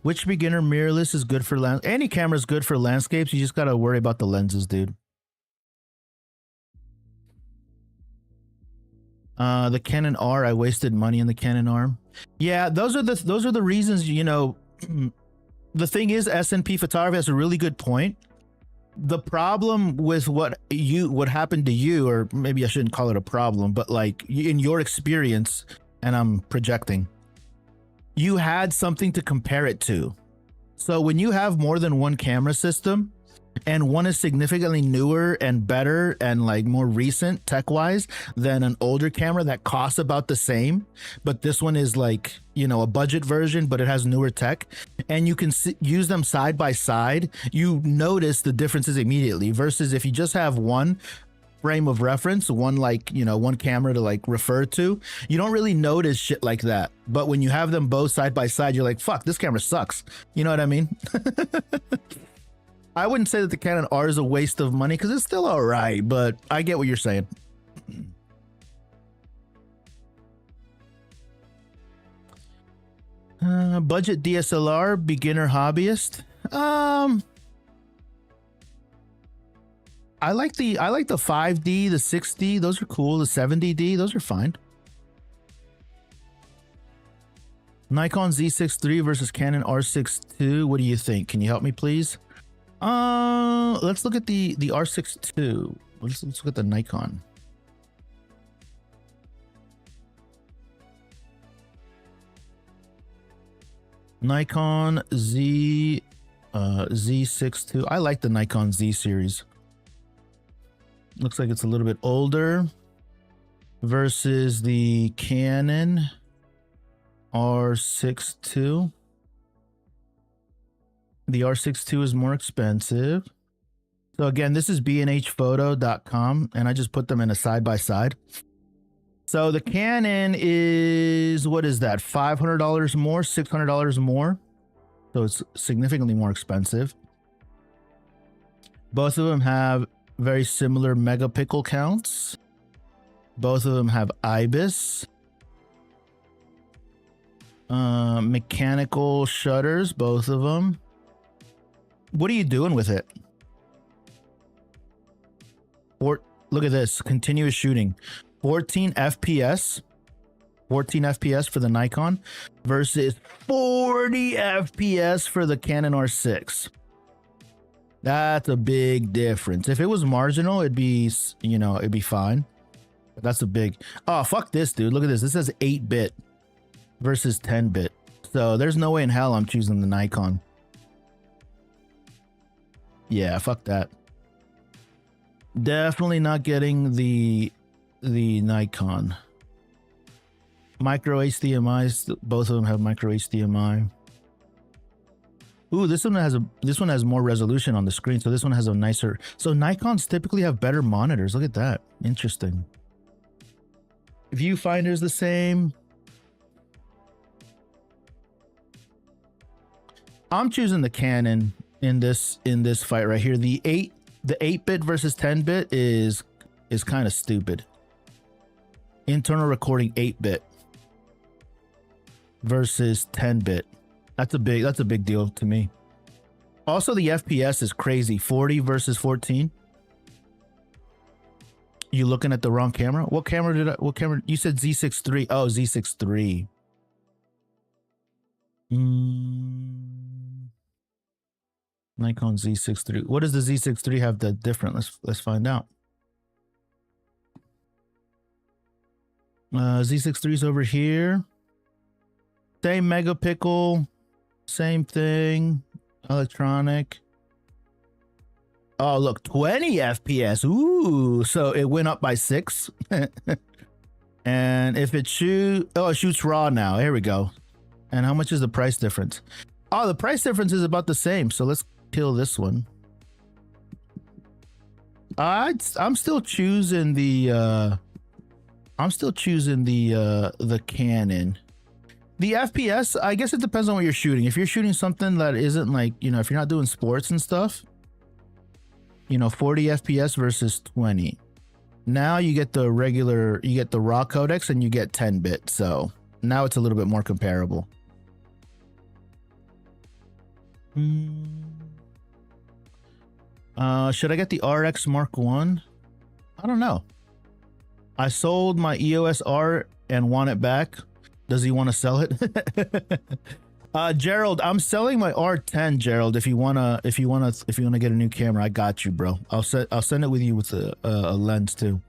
Which beginner mirrorless is good for any camera is good for landscapes. You just got to worry about the lenses, dude. The Canon R, I wasted money in the Canon R. Yeah, those are the reasons, you know. The thing is, S&P Photography has a really good point. The problem with what happened to you, or maybe I shouldn't call it a problem, but like in your experience, and I'm projecting, you had something to compare it to. So when you have more than one camera system and one is significantly newer and better and like more recent tech-wise than an older camera that costs about the same, but this one is like, you know, a budget version, but it has newer tech, and you can use them side by side, you notice the differences immediately, versus if you just have one frame of reference, one like, you know, one camera to like refer to, you don't really notice shit like that. But when you have them both side by side, you're like, fuck, this camera sucks. You know what I mean? I wouldn't say that the Canon R is a waste of money because it's still all right, but I get what you're saying. Budget DSLR, beginner hobbyist. I like the 5D, the 6D. Those are cool. The 70D, those are fine. Nikon Z6 III versus Canon R6 II. What do you think? Can you help me, please? Let's look at the R6 II. Let's look at the Nikon. Nikon Z6 II. I like the Nikon Z series. Looks like it's a little bit older versus the Canon R6 II. The R6 II is more expensive. So again, this is bnhphoto.com, and I just put them in a side by side. So the Canon is, what is that? $500 more, $600 more. So it's significantly more expensive. Both of them have very similar megapixel counts. Both of them have IBIS. Mechanical shutters, both of them. What are you doing with it? Or look at this, continuous shooting. 14 FPS. 14 FPS for the Nikon versus 40 FPS for the Canon R6. That's a big difference. If it was marginal, it'd be, you know, it'd be fine. That's a big. Oh, fuck this, dude. Look at this. This says 8-bit versus 10-bit. So there's no way in hell I'm choosing the Nikon. Yeah, fuck that. Definitely not getting the Nikon. Micro HDMI. Both of them have micro HDMI. Ooh, this one has more resolution on the screen, so this one has a nicer. So Nikons typically have better monitors. Look at that. Interesting. Viewfinder's the same. I'm choosing the Canon in this fight right here. The 8-bit versus 10-bit is kind of stupid. Internal recording 8-bit versus 10-bit. That's a big deal to me. Also, the FPS is crazy. 40 versus 14. You looking at the wrong camera? What camera you said Z6 III. Oh, Z6 III. Nikon Z6 III. What does the Z6 III have that different? Let's find out. Z6 III is over here. Same megapixel. Same thing. Electronic. Oh, look, 20 FPS. Ooh, so it went up by 6. And if it shoots raw now. Here we go. And how much is the price difference? Oh, the price difference is about the same. So let's kill this one. I'm still choosing the Canon. The FPS, I guess it depends on what you're shooting. If you're shooting something that isn't like, if you're not doing sports and stuff, 40 FPS versus 20. Now you get the raw codecs and you get 10-bit. So now it's a little bit more comparable. Should I get the RX Mark 1? I don't know. I sold my EOS R and want it back. Does he want to sell it? Gerald, I'm selling my R10, Gerald. If you wanna get a new camera, I got you, bro. I'll send it with you with a lens too.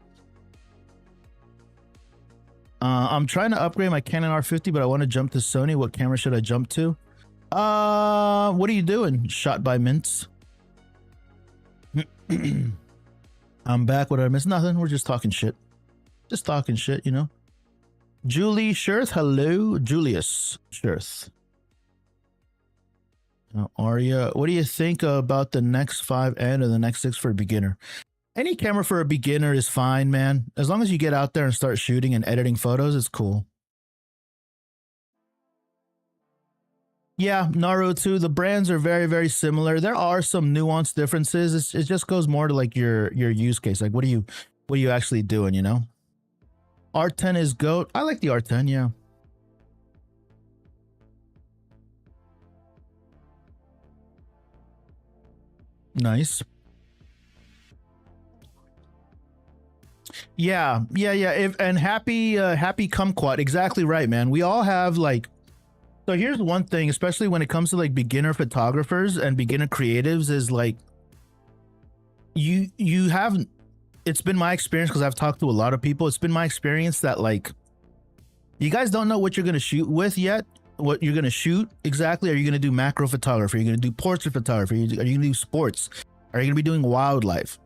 I'm trying to upgrade my Canon R50, but I want to jump to Sony. What camera should I jump to? What are you doing? Shot by Mints. I'm back. What did I miss? Nothing. We're just talking shit. Just talking shit, Julie Shirth, hello. Julius Shirth. Arya, what do you think about the Nex 5N or the Nex 6 for a beginner? Any camera for a beginner is fine, man. As long as you get out there and start shooting and editing photos, it's cool. Yeah, Naru too. The brands are very, very similar. There are some nuanced differences. It just goes more to like your use case. Like, what are you actually doing, R10 is GOAT. I like the R10, yeah. Nice. Yeah. And happy kumquat. Exactly right, man. We all have like. So here's one thing, especially when it comes to like beginner photographers and beginner creatives, is like you have. It's been my experience, because I've talked to a lot of people. It's been my experience that like you guys don't know what you're gonna shoot with yet. What you're gonna shoot exactly? Are you gonna do macro photography? Are you gonna do portrait photography? Are you gonna do sports? Are you gonna be doing wildlife?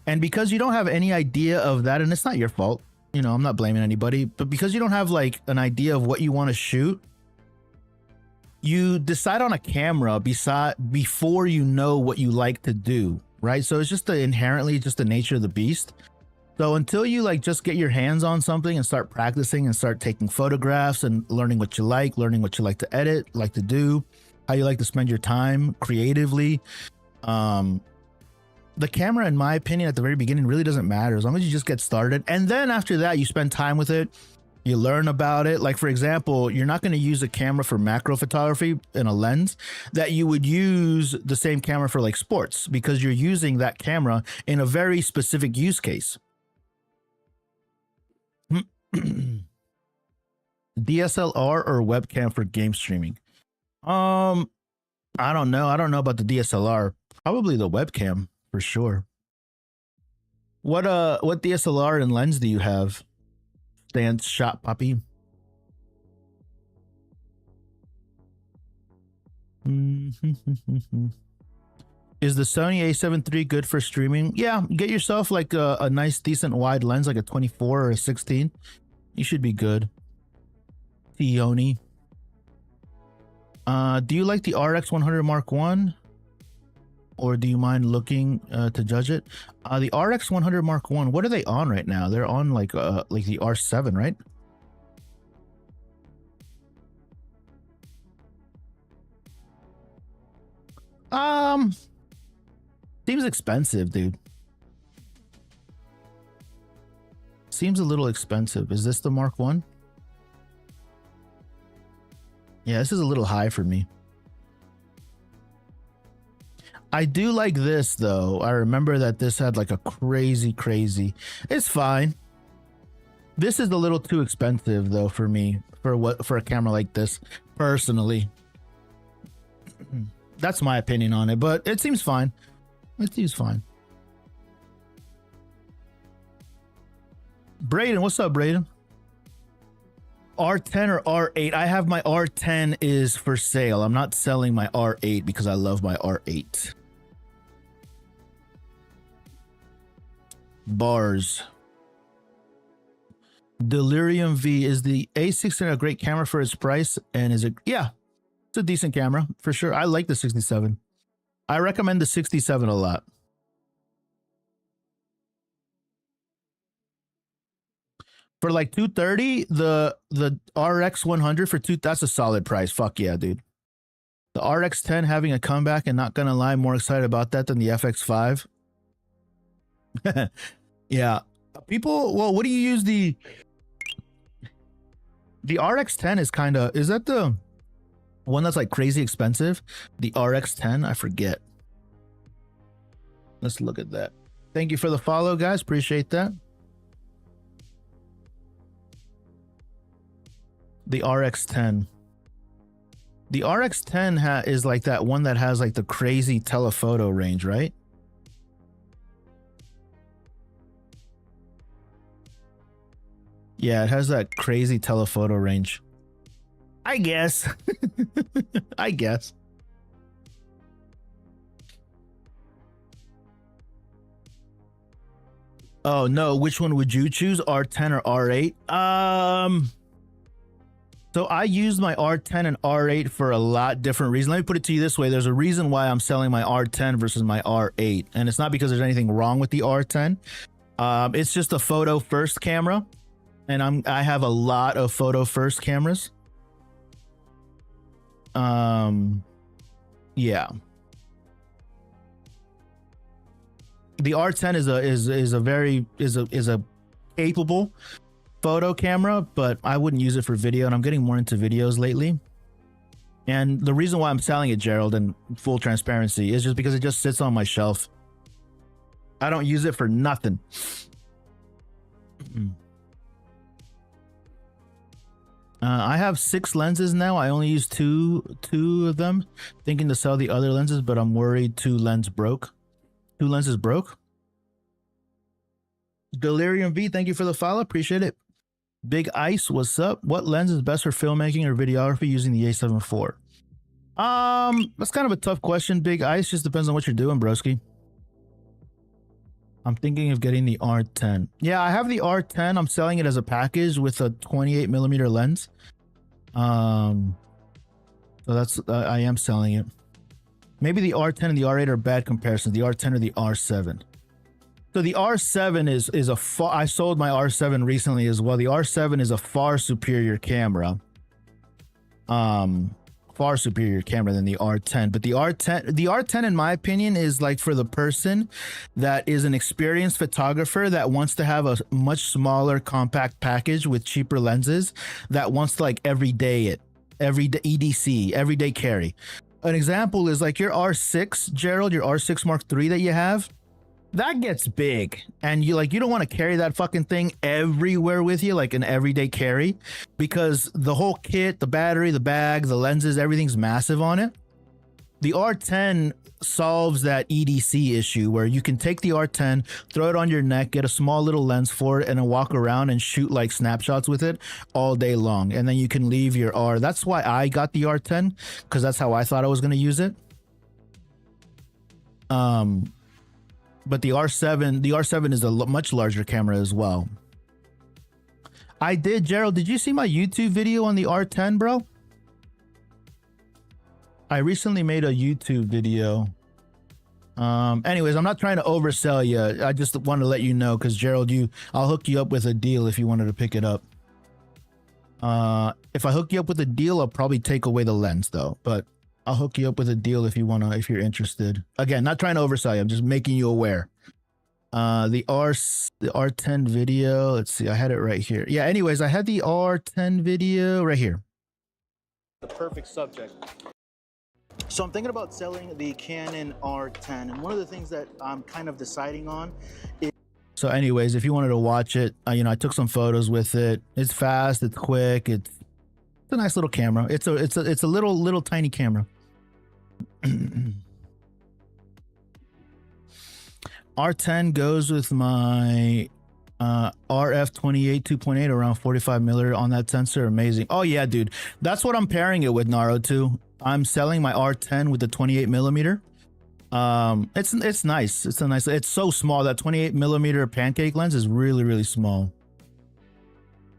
And because you don't have any idea of that, and it's not your fault, I'm not blaming anybody, but because you don't have like an idea of what you want to shoot, you decide on a camera before you know what you like to do, right? So it's just inherently just the nature of the beast. So until you like just get your hands on something and start practicing and start taking photographs and learning what you like to edit, like to do, how you like to spend your time creatively, the camera, in my opinion, at the very beginning really doesn't matter, as long as you just get started. And then after that, you spend time with it. You learn about it. Like, for example, you're not going to use a camera for macro photography and a lens that you would use the same camera for like sports, because you're using that camera in a very specific use case. DSLR or webcam for game streaming? I don't know. I don't know about the DSLR. Probably the webcam for sure. What DSLR and lens do you have? stance shot, puppy. Is the Sony a7 III good for streaming? Yeah, get yourself like a nice, decent wide lens, like a 24 or a 16. You should be good. Tioni. Do you like the RX100 Mark I? Or do you mind looking to judge it? The RX100 Mark I, what are they on right now? They're on like the R7, right? Seems expensive, dude. Seems a little expensive. Is this the Mark I? Yeah, this is a little high for me. I do like this though. I remember that this had like a crazy. It's fine. This is a little too expensive though for me for a camera like this, personally. That's my opinion on it, but it seems fine. It seems fine. Braden, what's up, Braden? R10 or R8? I have my R10 is for sale. I'm not selling my R8 because I love my R8. Bars. Delirium V, is the A16 a great camera for its price? And is it? Yeah, it's a decent camera for sure. I like the 67. I recommend the 67 a lot. For like 230, the RX 100 for that's a solid price. Fuck yeah, dude. The RX 10 having a comeback, and not gonna lie, more excited about that than the FX 5. Yeah, people. Well, what do you use the RX 10 is kind of, is that the one that's like crazy expensive? The RX 10, I forget. Let's look at that. Thank you for the follow, guys. Appreciate that. The RX 10. The RX 10 is like that one that has like the crazy telephoto range, right? Yeah, it has that crazy telephoto range. I guess. I guess. Oh no, which one would you choose? R10 or R8? So I use my R10 and R8 for a lot different reasons. Let me put it to you this way. There's a reason why I'm selling my R10 versus my R8. And it's not because there's anything wrong with the R10. It's just a photo first camera. And I have a lot of photo first cameras. Yeah. The R10 is a capable photo camera, but I wouldn't use it for video, and I'm getting more into videos lately. And the reason why I'm selling it, Gerald, in full transparency, is just because it just sits on my shelf. I don't use it for nothing. I have 6 lenses now. I only use two of them, thinking to sell the other lenses, but I'm worried 2 lenses broke. 2 lenses broke. Delirium V, thank you for the follow. Appreciate it. Big Ice, what's up? What lens is best for filmmaking or videography using the A7 IV? That's kind of a tough question, Big Ice. Just depends on what you're doing, broski. I'm thinking of getting the R10. Yeah, I have the R10. I'm selling it as a package with a 28mm lens. So that's I am selling it. Maybe the R10 and the R8 are bad comparisons. The R10 or the R7. So the R7 is a far, I sold my R7 recently as well. The R7 is a far superior camera. Far superior camera than the R10. But the R10 in my opinion is like for the person that is an experienced photographer that wants to have a much smaller compact package with cheaper lenses, that wants to like everyday EDC, everyday carry. An example is like your R6, Gerald, your R6 Mark III that you have. That gets big, and you don't want to carry that fucking thing everywhere with you, like an everyday carry, because the whole kit, the battery, the bag, the lenses, everything's massive on it. The R10 solves that EDC issue where you can take the R10, throw it on your neck, get a small little lens for it, and then walk around and shoot like snapshots with it all day long. And then you can leave your R. That's why I got the R10, because that's how I thought I was going to use it. But the R7 is a much larger camera as well. I did, Gerald. Did you see my YouTube video on the R10, bro? I recently made a YouTube video. Anyways, I'm not trying to oversell you. I just want to let you know, because Gerald, I'll hook you up with a deal if you wanted to pick it up. If I hook you up with a deal, I'll probably take away the lens though, but I'll hook you up with a deal if you're interested. Again, not trying to oversell you. I'm just making you aware. The R10 video. Let's see. I had it right here. Yeah. Anyways, I had the R10 video right here. The perfect subject. So I'm thinking about selling the Canon R10, and one of the things that I'm kind of deciding on is. So, anyways, if you wanted to watch it, I took some photos with it. It's fast. It's quick. It's a nice little camera. It's a little tiny camera. R10 goes with my RF 28 2.8 around 45 millimeter on that sensor. Amazing. Oh yeah, dude. That's what I'm pairing it with, Naro, too. I'm selling my R10 with the 28 millimeter. It's nice. It's so small. That 28 millimeter pancake lens is really, really small.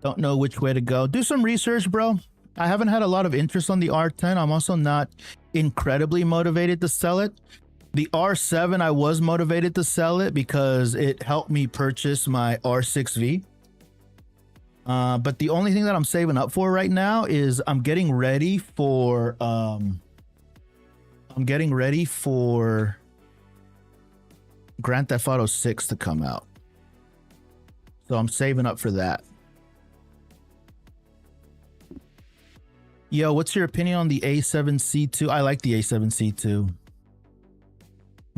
Don't know which way to go. Do some research, bro. I haven't had a lot of interest on the R10. I'm also not incredibly motivated to sell it. The R7, I was motivated to sell it because it helped me purchase my R6V. But the only thing that I'm saving up for right now is I'm getting ready for Grand Theft Auto 6 to come out. So I'm saving up for that. Yo, what's your opinion on the A7C2? I like the A7C2.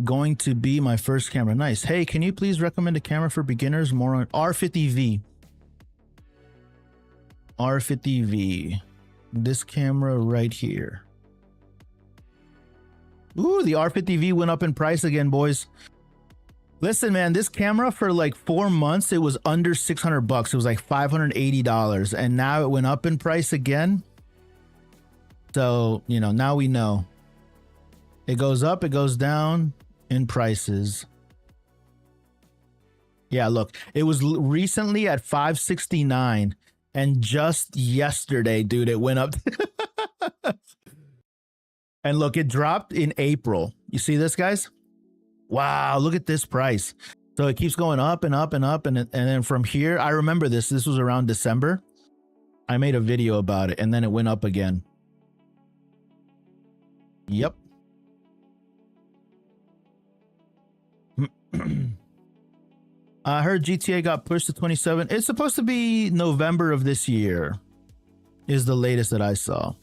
Going to be my first camera. Nice. Hey, can you please recommend a camera for beginners? More on R50V. R50V. This camera right here. Ooh, the R50V went up in price again, boys. Listen, man, this camera for like 4 months, it was under 600 bucks. It was like $580. And now it went up in price again. So, now we know. It goes up, it goes down in prices. Yeah, look, it was recently at $569, and just yesterday, dude, it went up. And look, it dropped in April. You see this, guys? Wow, look at this price. So it keeps going up and up and up, and then from here, I remember this was around December. I made a video about it, and then it went up again. Yep. I heard GTA got pushed to 27. It's supposed to be November of this year is the latest that I saw.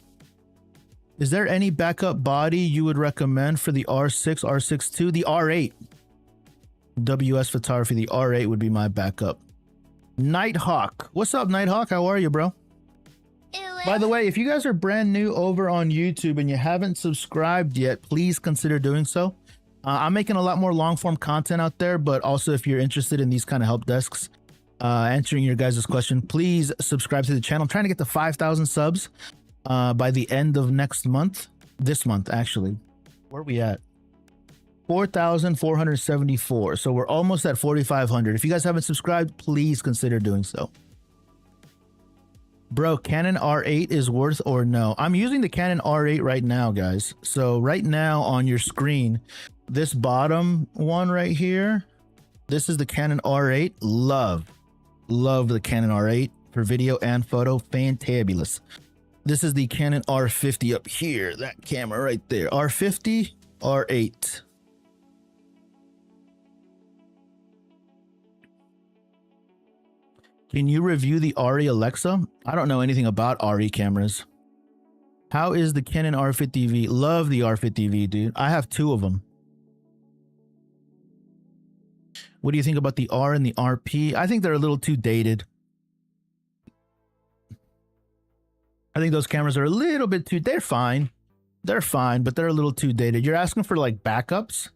Is there any backup body you would recommend for the R6, R6 II? The R8. WS photography, the R8 would be my backup. Nighthawk. What's up, Nighthawk? How are you, bro? By the way, if you guys are brand new over on YouTube and you haven't subscribed yet, please consider doing so. I'm making a lot more long form content out there, but also if you're interested in these kind of help desks, answering your guys' question, please subscribe to the channel. I'm trying to get to 5,000 subs by the end of next month. This month, actually. Where are we at? 4,474. So we're almost at 4,500. If you guys haven't subscribed, please consider doing so. Bro, Canon R8 is worth or no? I'm using the Canon R8 right now, guys. So right now on your screen, this bottom one right here, this is the Canon R8. Love the Canon R8 for video and photo. Fantabulous. This is the Canon R50 up here. That camera right there. R50, R8. Can you review the RE Alexa? I don't know anything about RE cameras. How is the Canon R50V? Love the R50V, dude. I have 2 of them. What do you think about the R and the RP? I think they're a little too dated. I think those cameras are a little bit too... They're fine. They're fine, but they're a little too dated. You're asking for like backups?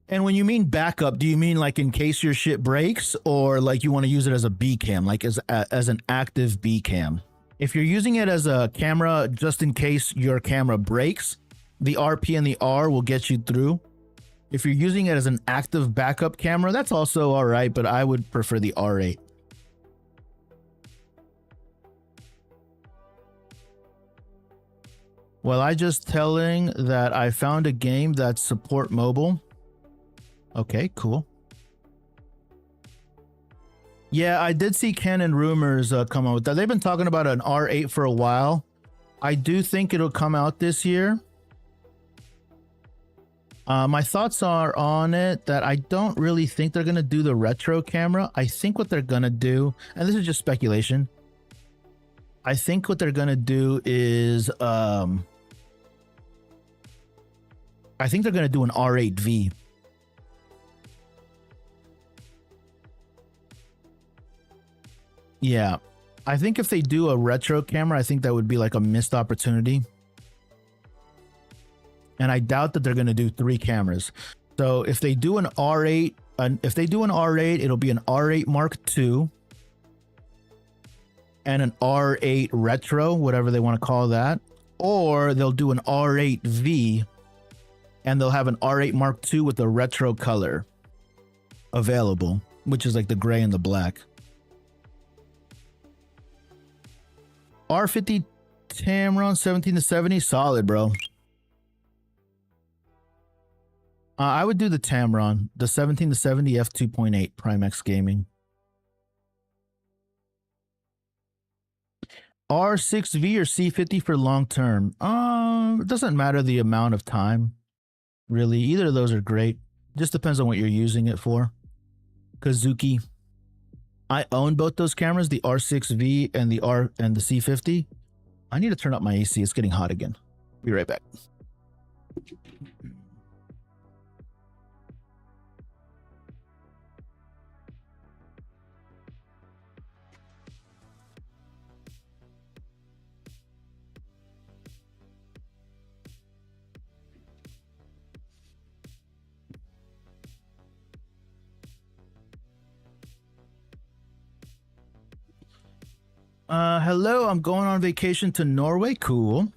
And when you mean backup, do you mean like in case your shit breaks, or like you want to use it as a B cam, like as an active B cam? If you're using it as a camera just in case your camera breaks, the RP and the R will get you through. If you're using it as an active backup camera, that's also all right, but I would prefer the R8. Well, I just telling that I found a game that support mobile. Okay, cool. Yeah, I did see Canon rumors come out with that. They've been talking about an R8 for a while. I do think it'll come out this year. My thoughts are on it that I don't really think they're going to do the retro camera. I think what they're going to do, and this is just speculation, I think what they're going to do is, I think they're going to do an R8V. Yeah, I think if they do a retro camera, I think that would be like a missed opportunity. And I doubt that they're going to do 3 cameras. So if they do an R8, it'll be an R8 Mark II and an R8 Retro, whatever they want to call that. Or they'll do an R8V and they'll have an R8 Mark II with the retro color available, which is like the gray and the black. R50 Tamron 17-70, solid, bro. I would do the Tamron, the 17-70 f2.8 Primex Gaming. R6V or C50 for long term. It doesn't matter the amount of time, really. Either of those are great. Just depends on what you're using it for. Kazuki. I own both those cameras, the R6V and the C50. I need to turn up my AC. It's getting hot again. Be right back. Hello, I'm going on vacation to Norway. Cool.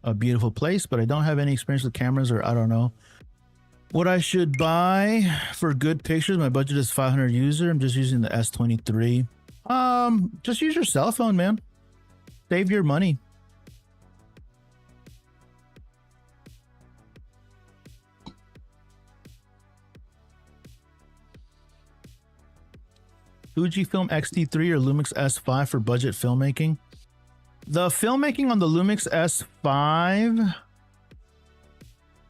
A beautiful place, but I don't have any experience with cameras, or I don't know what I should buy for good pictures. My budget is 500 user. I'm just using the S23. Just use your cell phone, man. Save your money. Fujifilm X-T3 or Lumix S5 for budget filmmaking. The filmmaking on the Lumix S5,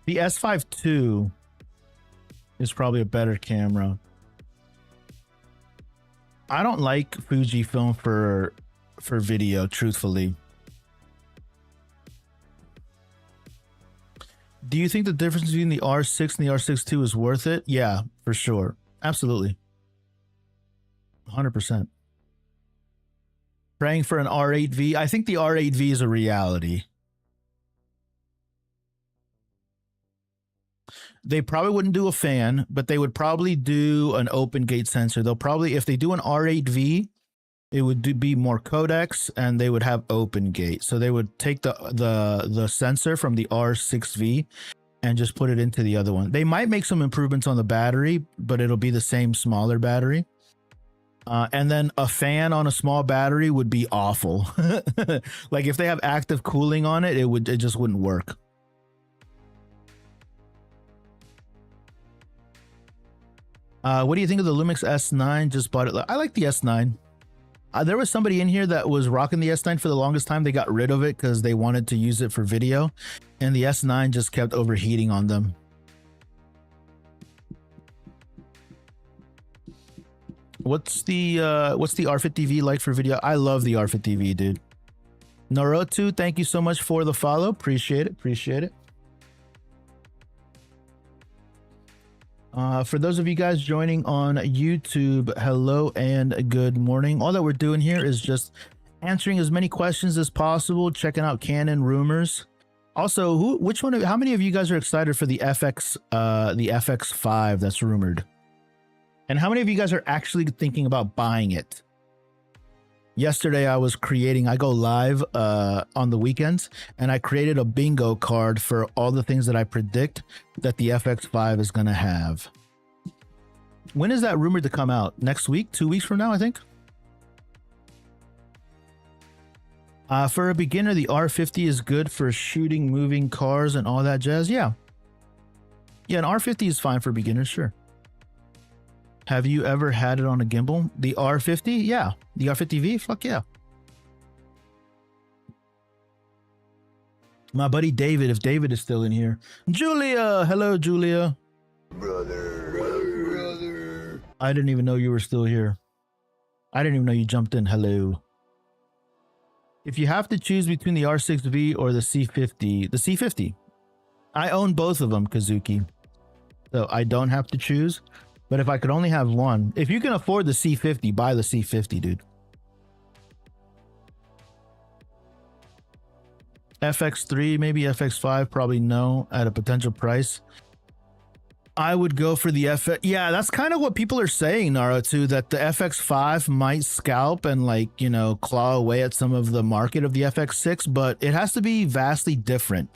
the S5 II is probably a better camera. I don't like Fujifilm for video, truthfully. Do you think the difference between the R6 and the R6 II is worth it? Yeah, for sure. Absolutely. 100%. Praying for an R8V. I think the R8V is a reality. They probably wouldn't do a fan, but they would probably do an open gate sensor. They'll probably, if they do an R8V, it would be more codecs and they would have open gate. So they would take the sensor from the R6V and just put it into the other one. They might make some improvements on the battery, but it'll be the same smaller battery. And then a fan on a small battery would be awful. Like if they have active cooling on it, it just wouldn't work. What do you think of the Lumix S9? Just bought it. I like the S9. There was somebody in here that was rocking the S9 for the longest time. They got rid of it because they wanted to use it for video, and the S9 just kept overheating on them. What's the R50V like for video? I love the R50V, dude. Naruto, thank you so much for the follow. Appreciate it. Appreciate it. For those of you guys joining on YouTube, hello and good morning. All that we're doing here is just answering as many questions as possible, checking out Canon rumors. Also, which one? How many of you guys are excited for the FX5 that's rumored? And how many of you guys are actually thinking about buying it? Yesterday, I go live on the weekends, and I created a bingo card for all the things that I predict that the FX5 is going to have. When is that rumored to come out? Next week? 2 weeks from now, I think? For a beginner, the R50 is good for shooting moving cars and all that jazz. Yeah. Yeah, an R50 is fine for beginners, sure. Have you ever had it on a gimbal? The R50? Yeah. The R50V? Fuck yeah. My buddy David, if David is still in here. Julia! Hello, Julia. Brother. I didn't even know you were still here. I didn't even know you jumped in. Hello. If you have to choose between the R6V or the C50, the C50. I own both of them, Kazuki. So I don't have to choose. But if I could only have one, if you can afford the C50, buy the C50, dude. FX3, maybe FX5, probably no at a potential price. I would go for the FX. Yeah, that's kind of what people are saying, Naruto, that the FX5 might scalp and, like, you know, claw away at some of the market of the FX6, but it has to be vastly different.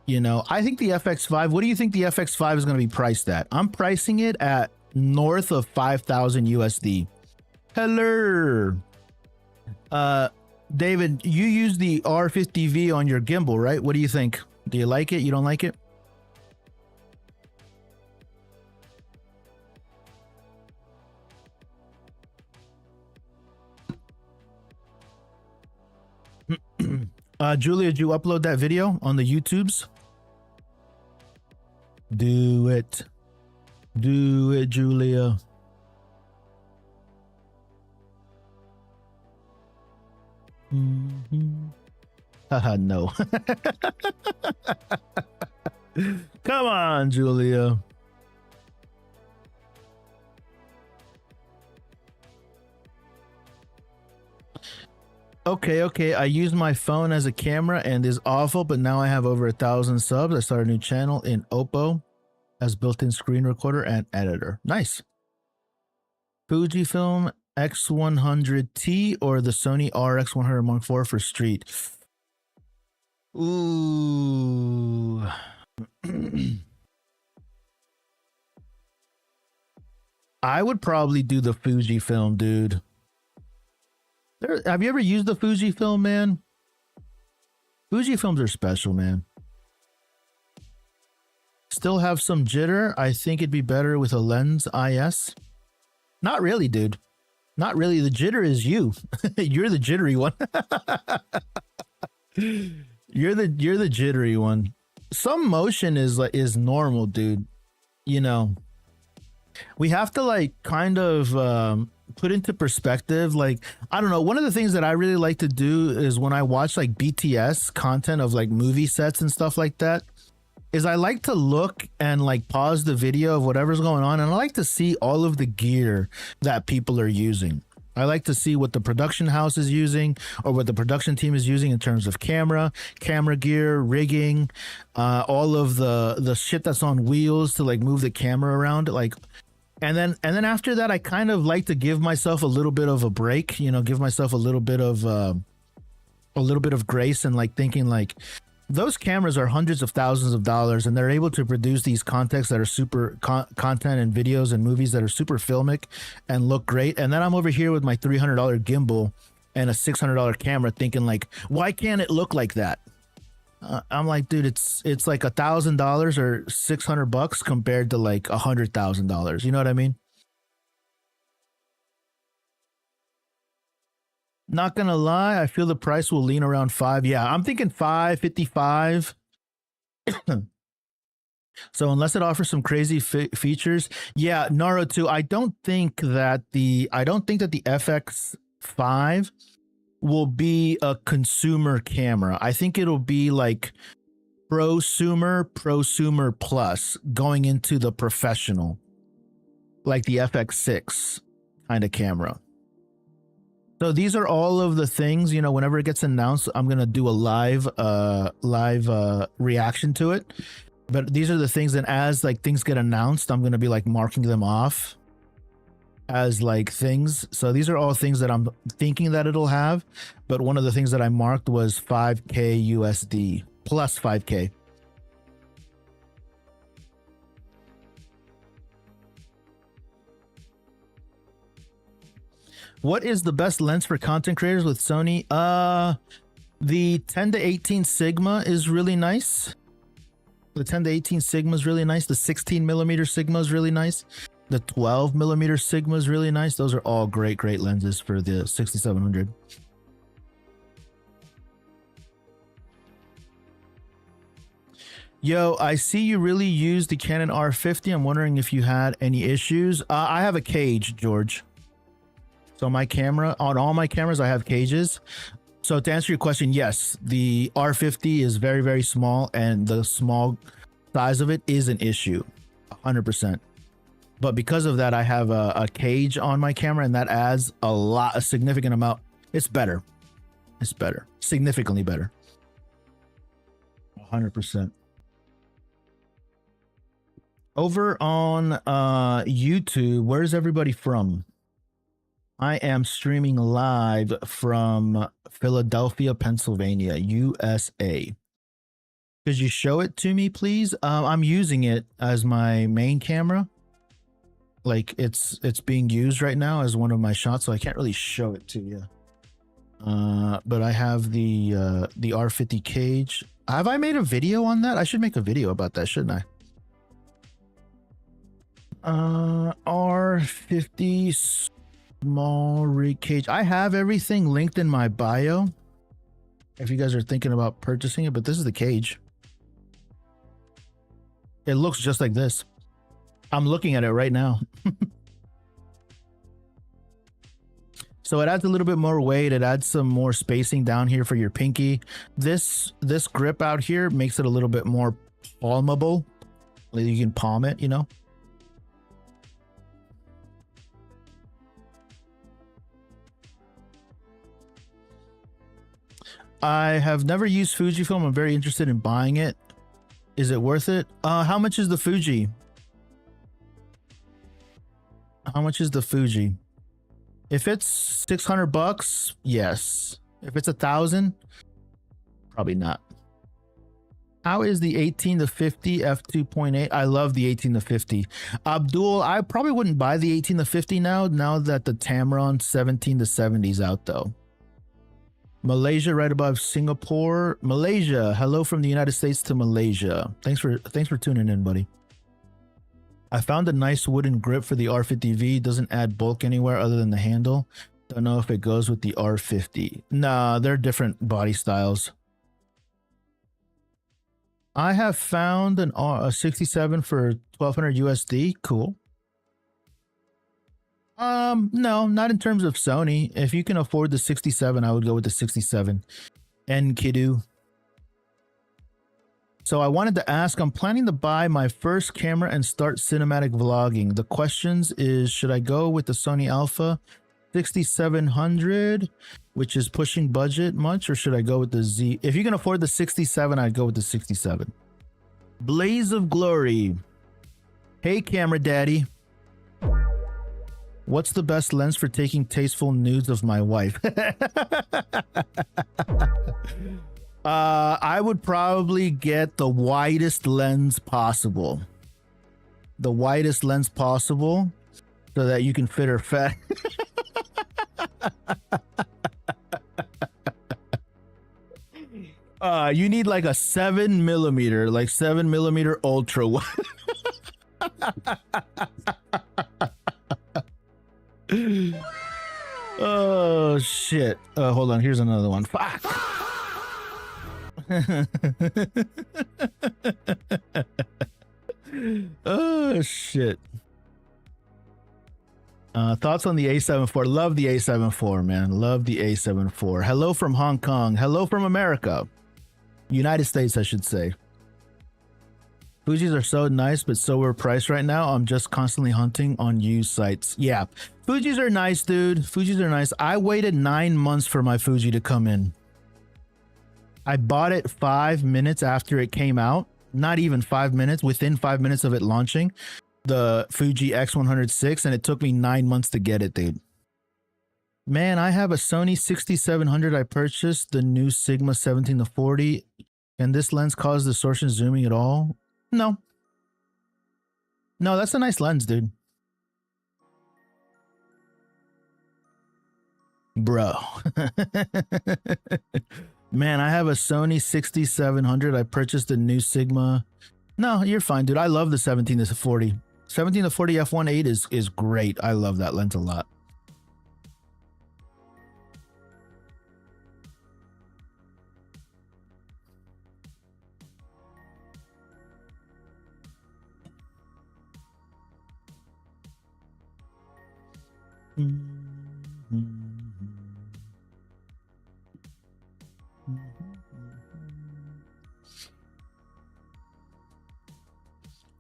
You know, I think the FX5, what do you think the FX5 is going to be priced at? I'm pricing it at north of 5,000 USD. Hello. David, you use the R50V on your gimbal, right? What do you think? Do you like it? You don't like it? Julia, did you upload that video on the YouTubes? Do it. Do it, Julia. Haha, no. Come on, Julia. Okay. I use my phone as a camera and is awful, but now I have over 1,000 subs. I started a new channel in Oppo as built-in screen recorder and editor. Nice. Fujifilm X100T or the Sony RX100 Mark IV for street. Ooh. I would probably do the Fujifilm, dude. Have you ever used the Fujifilm, man? Fujifilms are special, man. Still have some jitter. I think it'd be better with a lens IS. Not really, dude. Not really. The jitter is you. You're the jittery one. You're the jittery one. Some motion is normal, dude. You know, we have to, like, kind of put into perspective, like, I don't know, one of the things that I really like to do is when I watch, like, BTS content of, like, movie sets and stuff like that, is I like to look and, like, pause the video of whatever's going on, and I like to see all of the gear that people are using. I like to see what the production house is using or what the production team is using in terms of camera gear, rigging, all of the shit that's on wheels to, like, move the camera around, like. And then after that, I kind of like to give myself a little bit of a break, you know, give myself a little bit of grace, and, like, thinking, like, those cameras are hundreds of thousands of dollars, and they're able to produce these contents that are super content and videos and movies that are super filmic and look great. And then I'm over here with my $300 gimbal and a $600 camera thinking, like, why can't it look like that? I'm like, dude, it's like $1,000 or $600 compared to, like, $100,000. You know what I mean? Not gonna lie, I feel the price will lean around 5. Yeah, I'm thinking 555. So unless it offers some crazy features, yeah, Naruto. I don't think that the FX5 will be a consumer camera. I think it'll be like prosumer plus going into the professional, like the FX6 kind of camera. So these are all of the things, you know, whenever it gets announced, I'm going to do a live reaction to it. But these are the things that as like things get announced, I'm going to be like marking them off as like things. So these are all things that I'm thinking that it'll have. But one of the things that I marked was 5K USD plus 5K. What is the best lens for content creators with Sony? The 10 to 18 Sigma is really nice. The 10 to 18 Sigma is really nice. The 16 millimeter Sigma is really nice. The 12 millimeter Sigma is really nice. Those are all great lenses for the 6700. Yo, I see you really use the Canon R50. I'm wondering if you had any issues. I have a cage, George. So my camera, on all my cameras, I have cages. So to answer your question, yes, the R50 is very small, and the small size of it is an issue, 100%. But because of that, I have a cage on my camera, and that adds a significant amount. It's better. It's better. Significantly better. 100%. Over on YouTube, where's everybody from? I am streaming live from Philadelphia, Pennsylvania, USA. Could you show it to me, please? I'm using it as my main camera. Like it's being used right now as one of my shots, so I can't really show it to you. But I have the R50 cage. Have I made a video on that? I should make a video about that, shouldn't I? R50 small rig cage. I have everything linked in my bio if you guys are thinking about purchasing it, but this is the cage. It looks just like this. I'm looking at it right now. So it adds a little bit more weight. It adds some more spacing down here for your pinky. This grip out here makes it a little bit more palmable. You can palm it, you know. I have never used Fujifilm. I'm very interested in buying it. Is it worth it? How much is the Fuji? How much is the Fuji? If it's 600 bucks, yes. If it's 1,000, probably not. How is the 18 to 50 f2.8? I love the 18 to 50. Abdul, I probably wouldn't buy the 18 to 50 now that the Tamron 17 to 70 is out though. Malaysia right above Singapore. Malaysia, hello from the United States to Malaysia. Thanks for tuning in, buddy. I found a nice wooden grip for the R50V. Doesn't add bulk anywhere other than the handle. Don't know if it goes with the R50. Nah, they're different body styles. I have found a 67 for 1200 USD. Cool. No, not in terms of Sony. If you can afford the 67, I would go with the 67. And Kidoo. So I wanted to ask, I'm planning to buy my first camera and start cinematic vlogging. The questions is, should I go with the Sony Alpha 6700, which is pushing budget much, or should I go with the Z? If you can afford the 67, I'd go with the 67. Blaze of Glory. Hey, camera daddy. What's the best lens for taking tasteful nudes of my wife? I would probably get the widest lens possible. The widest lens possible so that you can fit her fat. You need like a 7 millimeter, like 7 millimeter ultra wide. Oh shit. Hold on, here's another one. Fuck. Oh shit. Thoughts on the A7 IV? Love the A7 IV, man. Love the A7 IV. Hello from Hong Kong. Hello from America. United States, I should say. Fujis are so nice, but so overpriced right now. I'm just constantly hunting on used sites. Yeah, Fujis are nice, dude. Fujis are nice. I waited 9 months for my Fuji to come in. I bought it 5 minutes after it came out. Not even 5 minutes. Within 5 minutes of it launching, the Fuji X106, and it took me 9 months to get it, dude. Man, I have a Sony 6700 I purchased, the new Sigma 17-40. Can this lens cause distortion zooming at all? No. No, that's a nice lens, dude. Bro. Man, I have a Sony 6700. I purchased the new Sigma. No, you're fine, dude. I love the 17-40. 17-40 f1.8 is great. I love that lens a lot.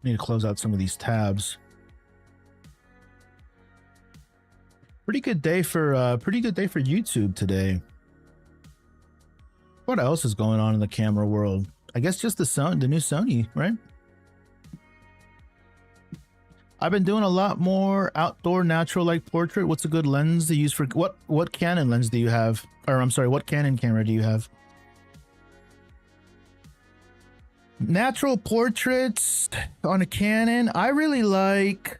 Need to close out some of these tabs. Pretty good day for YouTube today. What else is going on in the camera world? I guess just the new Sony, right? I've been doing a lot more outdoor natural light portrait. What's a good lens to use for what Canon lens do you have? Or I'm sorry, what Canon camera do you have? Natural portraits on a Canon. I really like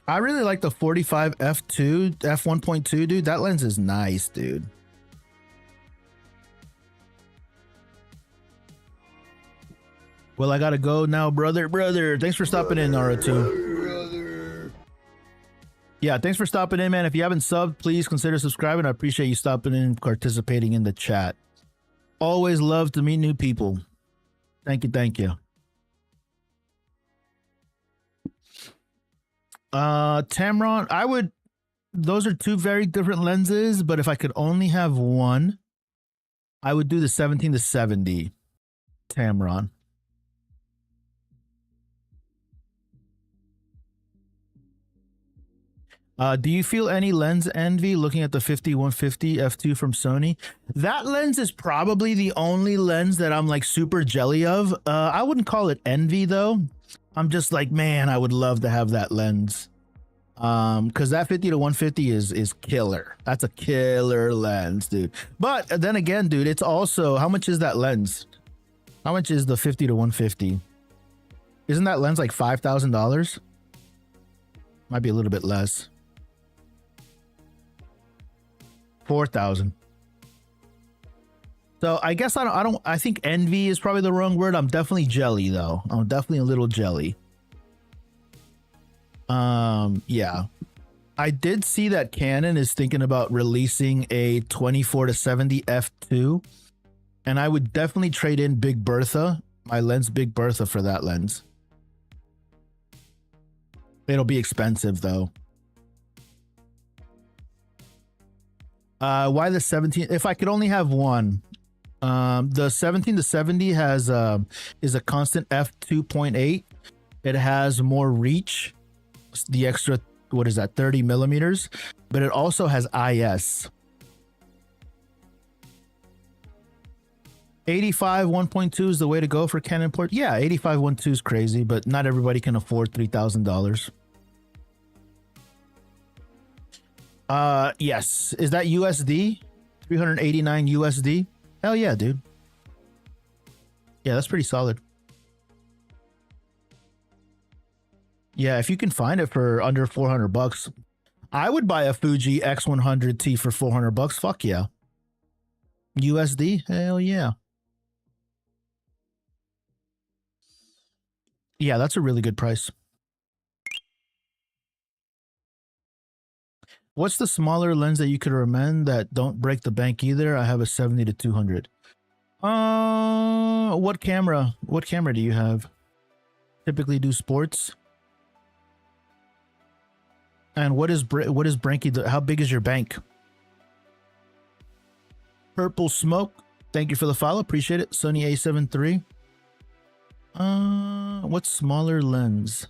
the 45 f2 f1.2, dude. That lens is nice, dude. Well, I gotta go now, brother. Thanks for stopping in, Naruto. Yeah, thanks for stopping in, man. If you haven't subbed, please consider subscribing. I appreciate you stopping in and participating in the chat. Always love to meet new people. Thank you, thank you. Tamron, those are two very different lenses, but if I could only have one, I would do the 17-70 Tamron. Do you feel any lens envy looking at the 5150 f2 from Sony? That lens is probably the only lens that I'm like super jelly of. I wouldn't call it envy though. I'm just like, man, I would love to have that lens. Because that 50-150 is killer. That's a killer lens, dude. But then again, dude, it's also, how much is that lens? How much is the 50-150? Isn't that lens like $5,000? Might be a little bit less. 4,000. So I guess I think envy is probably the wrong word. I'm definitely jelly though. I'm definitely a little jelly. Yeah. I did see that Canon is thinking about releasing a 24-70 f2, and I would definitely trade in Big Bertha, my lens Big Bertha, for that lens. It'll be expensive though. Why the 17? If I could only have one, the 17-70 is a constant f2.8. It has more reach, the extra, what is that, 30 millimeters, but it also has IS. 85 1.2 is the way to go for Canon port. Yeah, 85 1.2 is crazy, but not everybody can afford $3,000. Yes. Is that USD? 389 USD? Hell yeah, dude. Yeah, that's pretty solid. Yeah, if you can find it for under 400 bucks, I would buy a Fuji X100T for 400 bucks. Fuck yeah. USD? Hell yeah. Yeah, that's a really good price. What's the smaller lens that you could recommend that don't break the bank either? I have a 70-200. What camera? What camera do you have? Typically do sports. And what is Branky? How big is your bank? Purple Smoke. Thank you for the follow. Appreciate it. Sony A7 III. What smaller lens?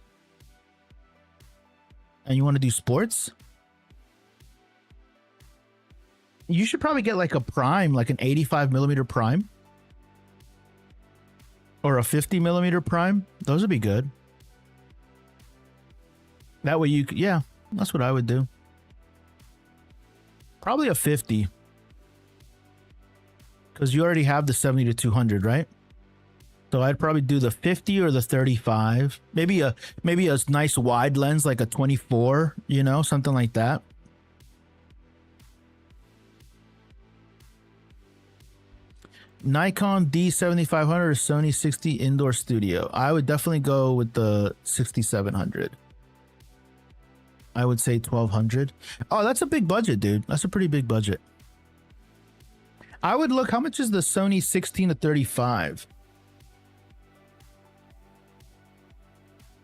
And you want to do sports? You should probably get like a prime, like an 85mm prime. Or a 50mm prime. Those would be good. That way you could, yeah, that's what I would do. Probably a 50. Because you already have the 70-200, right? So I'd probably do the 50 or the 35. Maybe a nice wide lens like a 24, you know, something like that. Nikon D7500 or Sony 60 indoor studio. I would definitely go with the 6700. I would say 1200. Oh, that's a big budget, dude. That's a pretty big budget. I would look, how much is the Sony 16-35?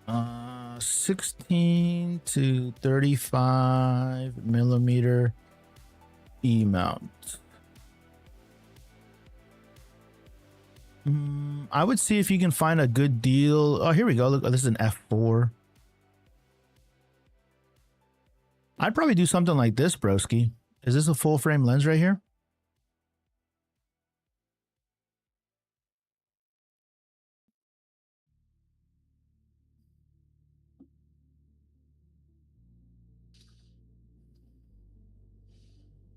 16-35mm E mount. I would see if you can find a good deal. Oh, here we go. Look, this is an f4. I'd probably do something like this, broski. Is this a full frame lens right here?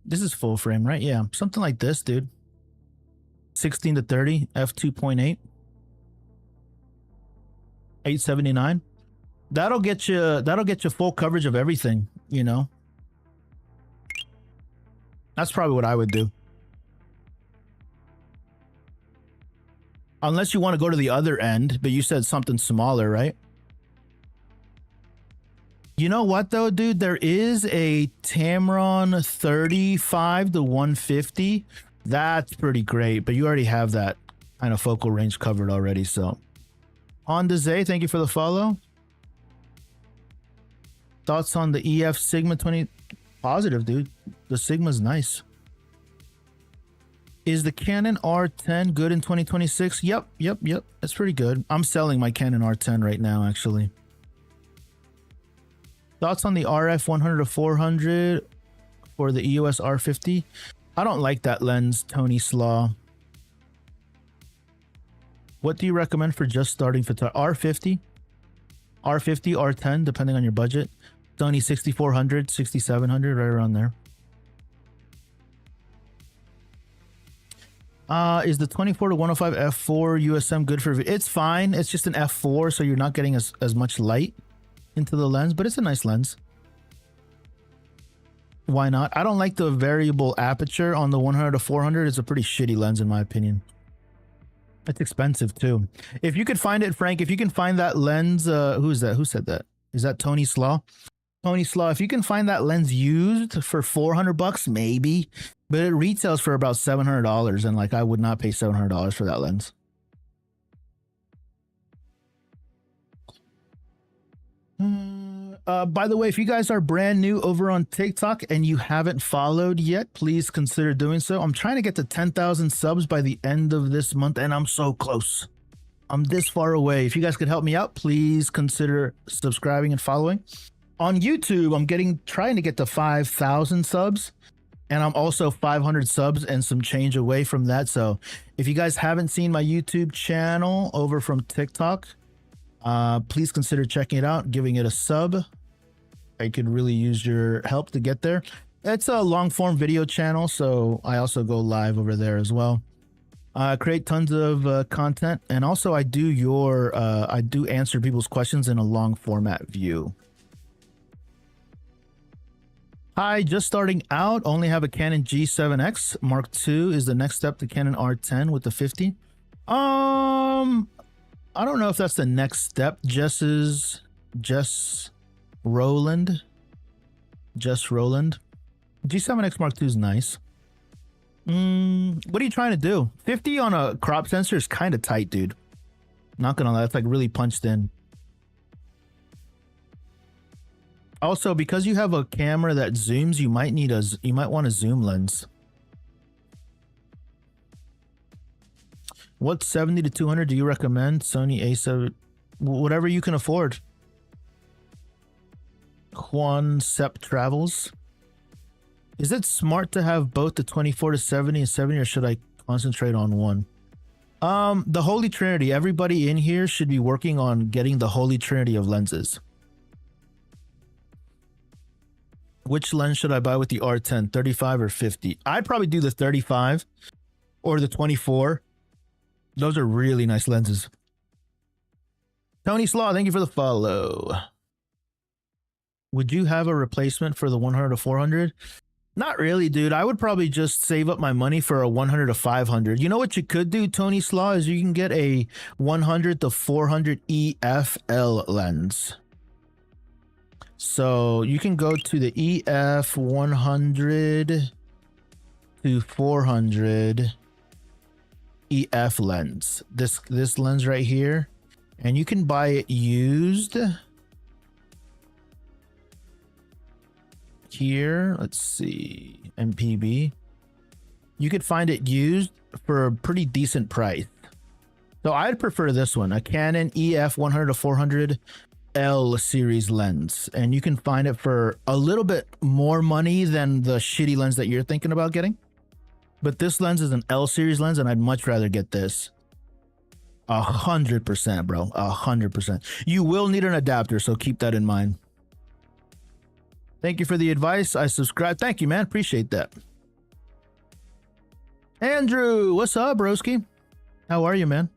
This is full frame, right? Yeah, something like this, dude. 16-30 f2.8, 879. That'll get you full coverage of everything, you know. That's probably what I would do. Unless you want to go to the other end, but you said something smaller, right? You know what though, dude? There is a Tamron 35-150. That's pretty great, but you already have that kind of focal range covered already. So, Honda Zay, thank you for the follow. Thoughts on the EF Sigma 20? Positive, dude. The Sigma's nice. Is the Canon R10 good in 2026? Yep. That's pretty good. I'm selling my Canon R10 right now, actually. Thoughts on the RF 100-400 for the EOS R50? I don't like that lens, Tony Slaw. What do you recommend for just starting photography? R50, R10, depending on your budget. Sony 6400, 6700, right around there. Is the 24-105 f4 USM good for? It's fine. It's just an f4, so you're not getting as much light into the lens, but it's a nice lens. Why not? I don't like the variable aperture on the 100-400. It's a pretty shitty lens in my opinion. It's expensive too. If you could find it, Frank, if you can find that lens, who is that? Who said that? Is that Tony Slaw? Tony Slaw, if you can find that lens used for $400, maybe, but it retails for about $700, and like I would not pay $700 for that lens. By the way, if you guys are brand new over on TikTok and you haven't followed yet, please consider doing so. I'm trying to get to 10,000 subs by the end of this month, and I'm so close. I'm this far away. If you guys could help me out, please consider subscribing and following. On YouTube, I'm trying to get to 5,000 subs, and I'm also 500 subs and some change away from that. So if you guys haven't seen my YouTube channel over from TikTok, please consider checking it out, giving it a sub. I could really use your help to get there. It's a long form video channel, so I also go live over there as well. Create tons of content, and also I do answer people's questions in a long format view. Hi, just starting out, only have a Canon G7X. Mark II is the next step to Canon R10 with the 50. I don't know if that's the next step. Jess Roland. G7X Mark II is nice. What are you trying to do? 50 on a crop sensor is kind of tight, dude. Not gonna lie, that's like really punched in. Also, because you have a camera that zooms, you might want a zoom lens. What 70 to 200 do you recommend? Sony A7, whatever you can afford. Juan Sepp Travels. Is it smart to have both the 24 to 70 and 70, or should I concentrate on one? The Holy Trinity. Everybody in here should be working on getting the Holy Trinity of lenses. Which lens should I buy with the R10, 35 or 50? I'd probably do the 35 or the 24. Those are really nice lenses. Tony Slaw, thank you for the follow. Would you have a replacement for the 100 to 400? Not really, dude. I would probably just save up my money for a 100 to 500. You know what you could do, Tony Slaw, is you can get a 100 to 400 EFL lens. So you can go to the EF 100 to 400 EF lens. This lens right here, and you can buy it used. Here, let's see, MPB. You could find it used for a pretty decent price. So I'd prefer this one, a Canon EF 100 to 400 L series lens, and you can find it for a little bit more money than the shitty lens that you're thinking about getting. But this lens is an L series lens, and I'd much rather get this. 100%, bro. 100%. You will need an adapter, so keep that in mind. Thank you for the advice. I subscribe. Thank you, man. Appreciate that. Andrew, what's up, broski? How are you, man?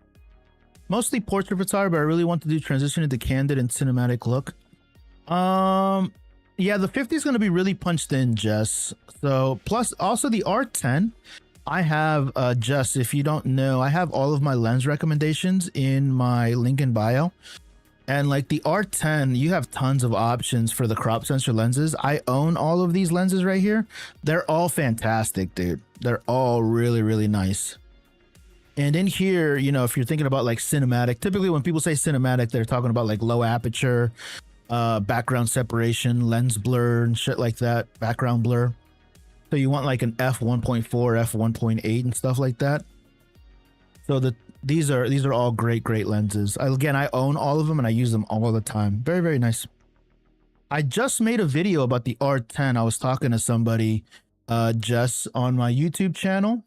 Mostly portrait photography, but I really want to do transition into candid and cinematic look. Yeah, the 50 is going to be really punched in, Jess. So, plus also the R10. I have, Jess, if you don't know, I have all of my lens recommendations in my link in bio. And like the R10, you have tons of options for the crop sensor lenses. I own all of these lenses right here. They're all fantastic, dude. They're all really, really nice. And in here, you know, if you're thinking about like cinematic, typically when people say cinematic, they're talking about like low aperture, background separation, lens blur and shit like that, background blur. So you want like an f1.4, f1.8 and stuff like that. So these are all great lenses. Again, I own all of them and I use them all the time. Very, very nice. I just made a video about the R10. I was talking to somebody, Jess, on my YouTube channel.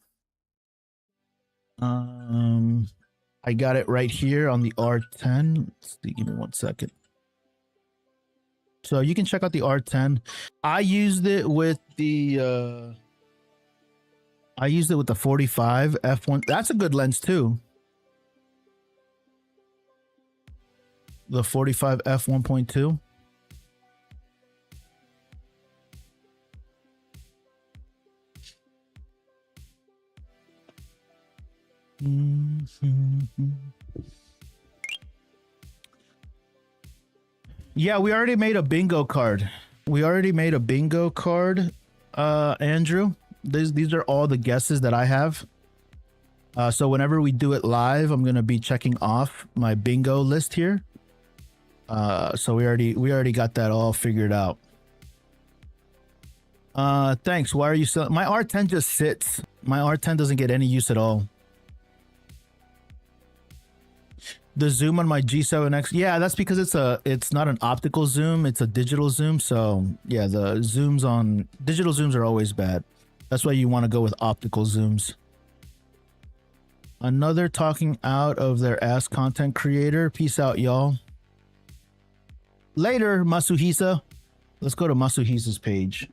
I got it right here on the R10. Let's see, give me 1 second. So you can check out the R10. I used it with the 45 f1. That's a good lens too. The 45 f1.2. Yeah, we already made a bingo card. Andrew. These are all the guesses that I have. So whenever we do it live, I'm gonna be checking off my bingo list here. So we already got that all figured out. Thanks. Why are you selling? My R10 just sits. My R10 doesn't get any use at all. The zoom on my G7X, yeah, that's because it's not an optical zoom, it's a digital zoom. So yeah, the zooms on digital zooms are always bad. That's why you want to go with optical zooms. Another talking out of their ass content creator. Peace out, y'all. Later, Masuhisa. Let's go to Masuhisa's page.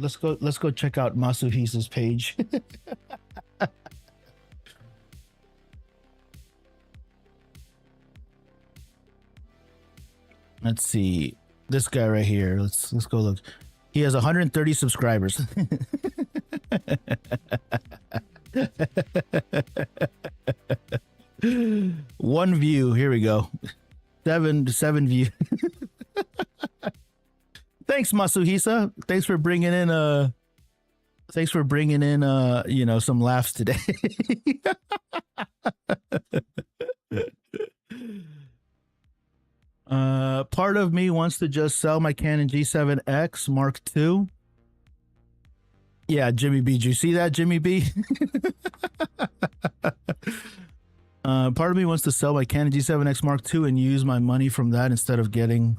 Let's go check out Masuhisa's page. Let's see. This guy right here. Let's go look. He has 130 subscribers. One view. Here we go. Seven view. Thanks, Masuhisa. Thanks for bringing in you know, some laughs today. part of me wants to just sell my Canon G7X Mark II. Yeah, Jimmy B. Did you see that, Jimmy B? Part of me wants to sell my Canon G7X Mark II and use my money from that instead of getting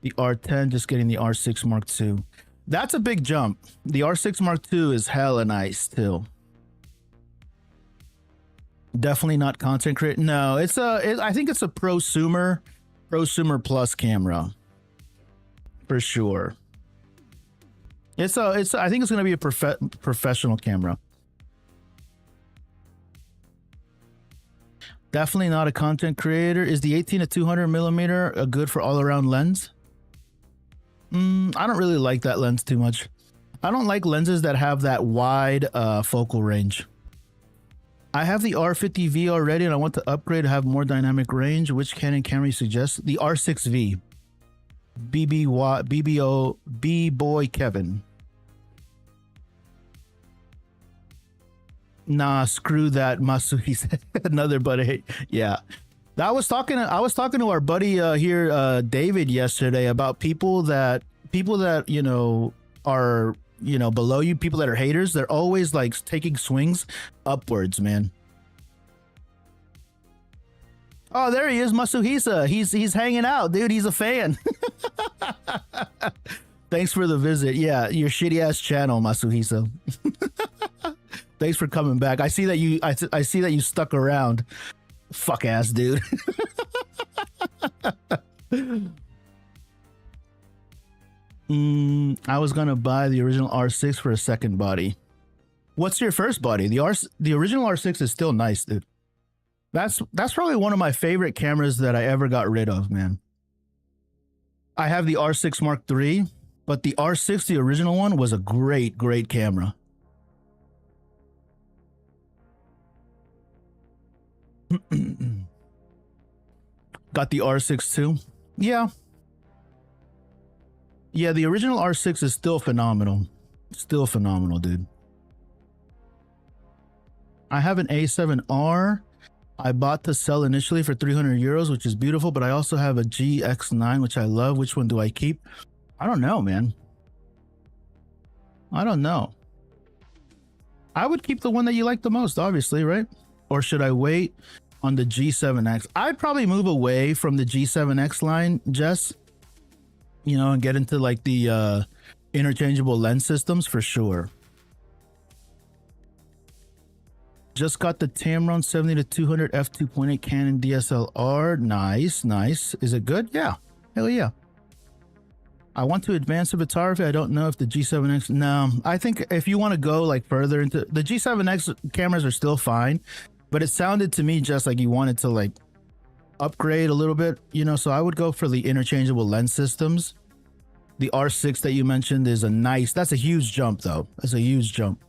the R10, just getting the R6 Mark II. That's a big jump. The R6 Mark II is hella nice too. Definitely not content creator. No, I think it's a prosumer plus camera for sure. I think it's going to be a professional camera. Definitely not a content creator. Is the 18 to 200 millimeter a good for all around lens? I don't really like that lens too much. I don't like lenses that have that wide focal range. I have the R50V already and I want to upgrade to have more dynamic range. Which Canon camera you suggest? The R6V. B-Boy Kevin. Nah, screw that, Masu. He said another buddy. Yeah. I was talking to our buddy here, David, yesterday about people that you know are below you, people that are haters. They're always like taking swings upwards, man. Oh, there he is, Masuhisa. He's hanging out, dude. He's a fan. Thanks for the visit. Yeah, your shitty ass channel, Masuhisa. Thanks for coming back. I see that you stuck around. Fuck ass dude. I was gonna buy the original R6 for a second body. What's your first body? The original R6 is still nice, dude. That's probably one of my favorite cameras that I ever got rid of, man. I have the R6 Mark III, but the R6, the original one, was a great camera. Got the R6 too. Yeah, the original R6 is still phenomenal. Still phenomenal, dude. I have an A7R I bought to sell initially for 300 euros, which is beautiful, but I also have a GX9, which I love. Which one do I keep? I don't know, man. I don't know. I would keep the one that you like the most, obviously, right? Or should I wait on the G7X? I'd probably move away from the G7X line, Jess, and get into like the interchangeable lens systems for sure. Just got the Tamron 70 to 200 f2.8 Canon DSLR. Nice. Is it good? Yeah. Hell yeah. I want to advance the photography. I don't know if the G7X... No, I think if you want to go like further into... The G7X cameras are still fine, but it sounded to me just like you wanted to like upgrade a little bit, so I would go for the interchangeable lens systems. The R6 that you mentioned is that's a huge jump though. That's a huge jump.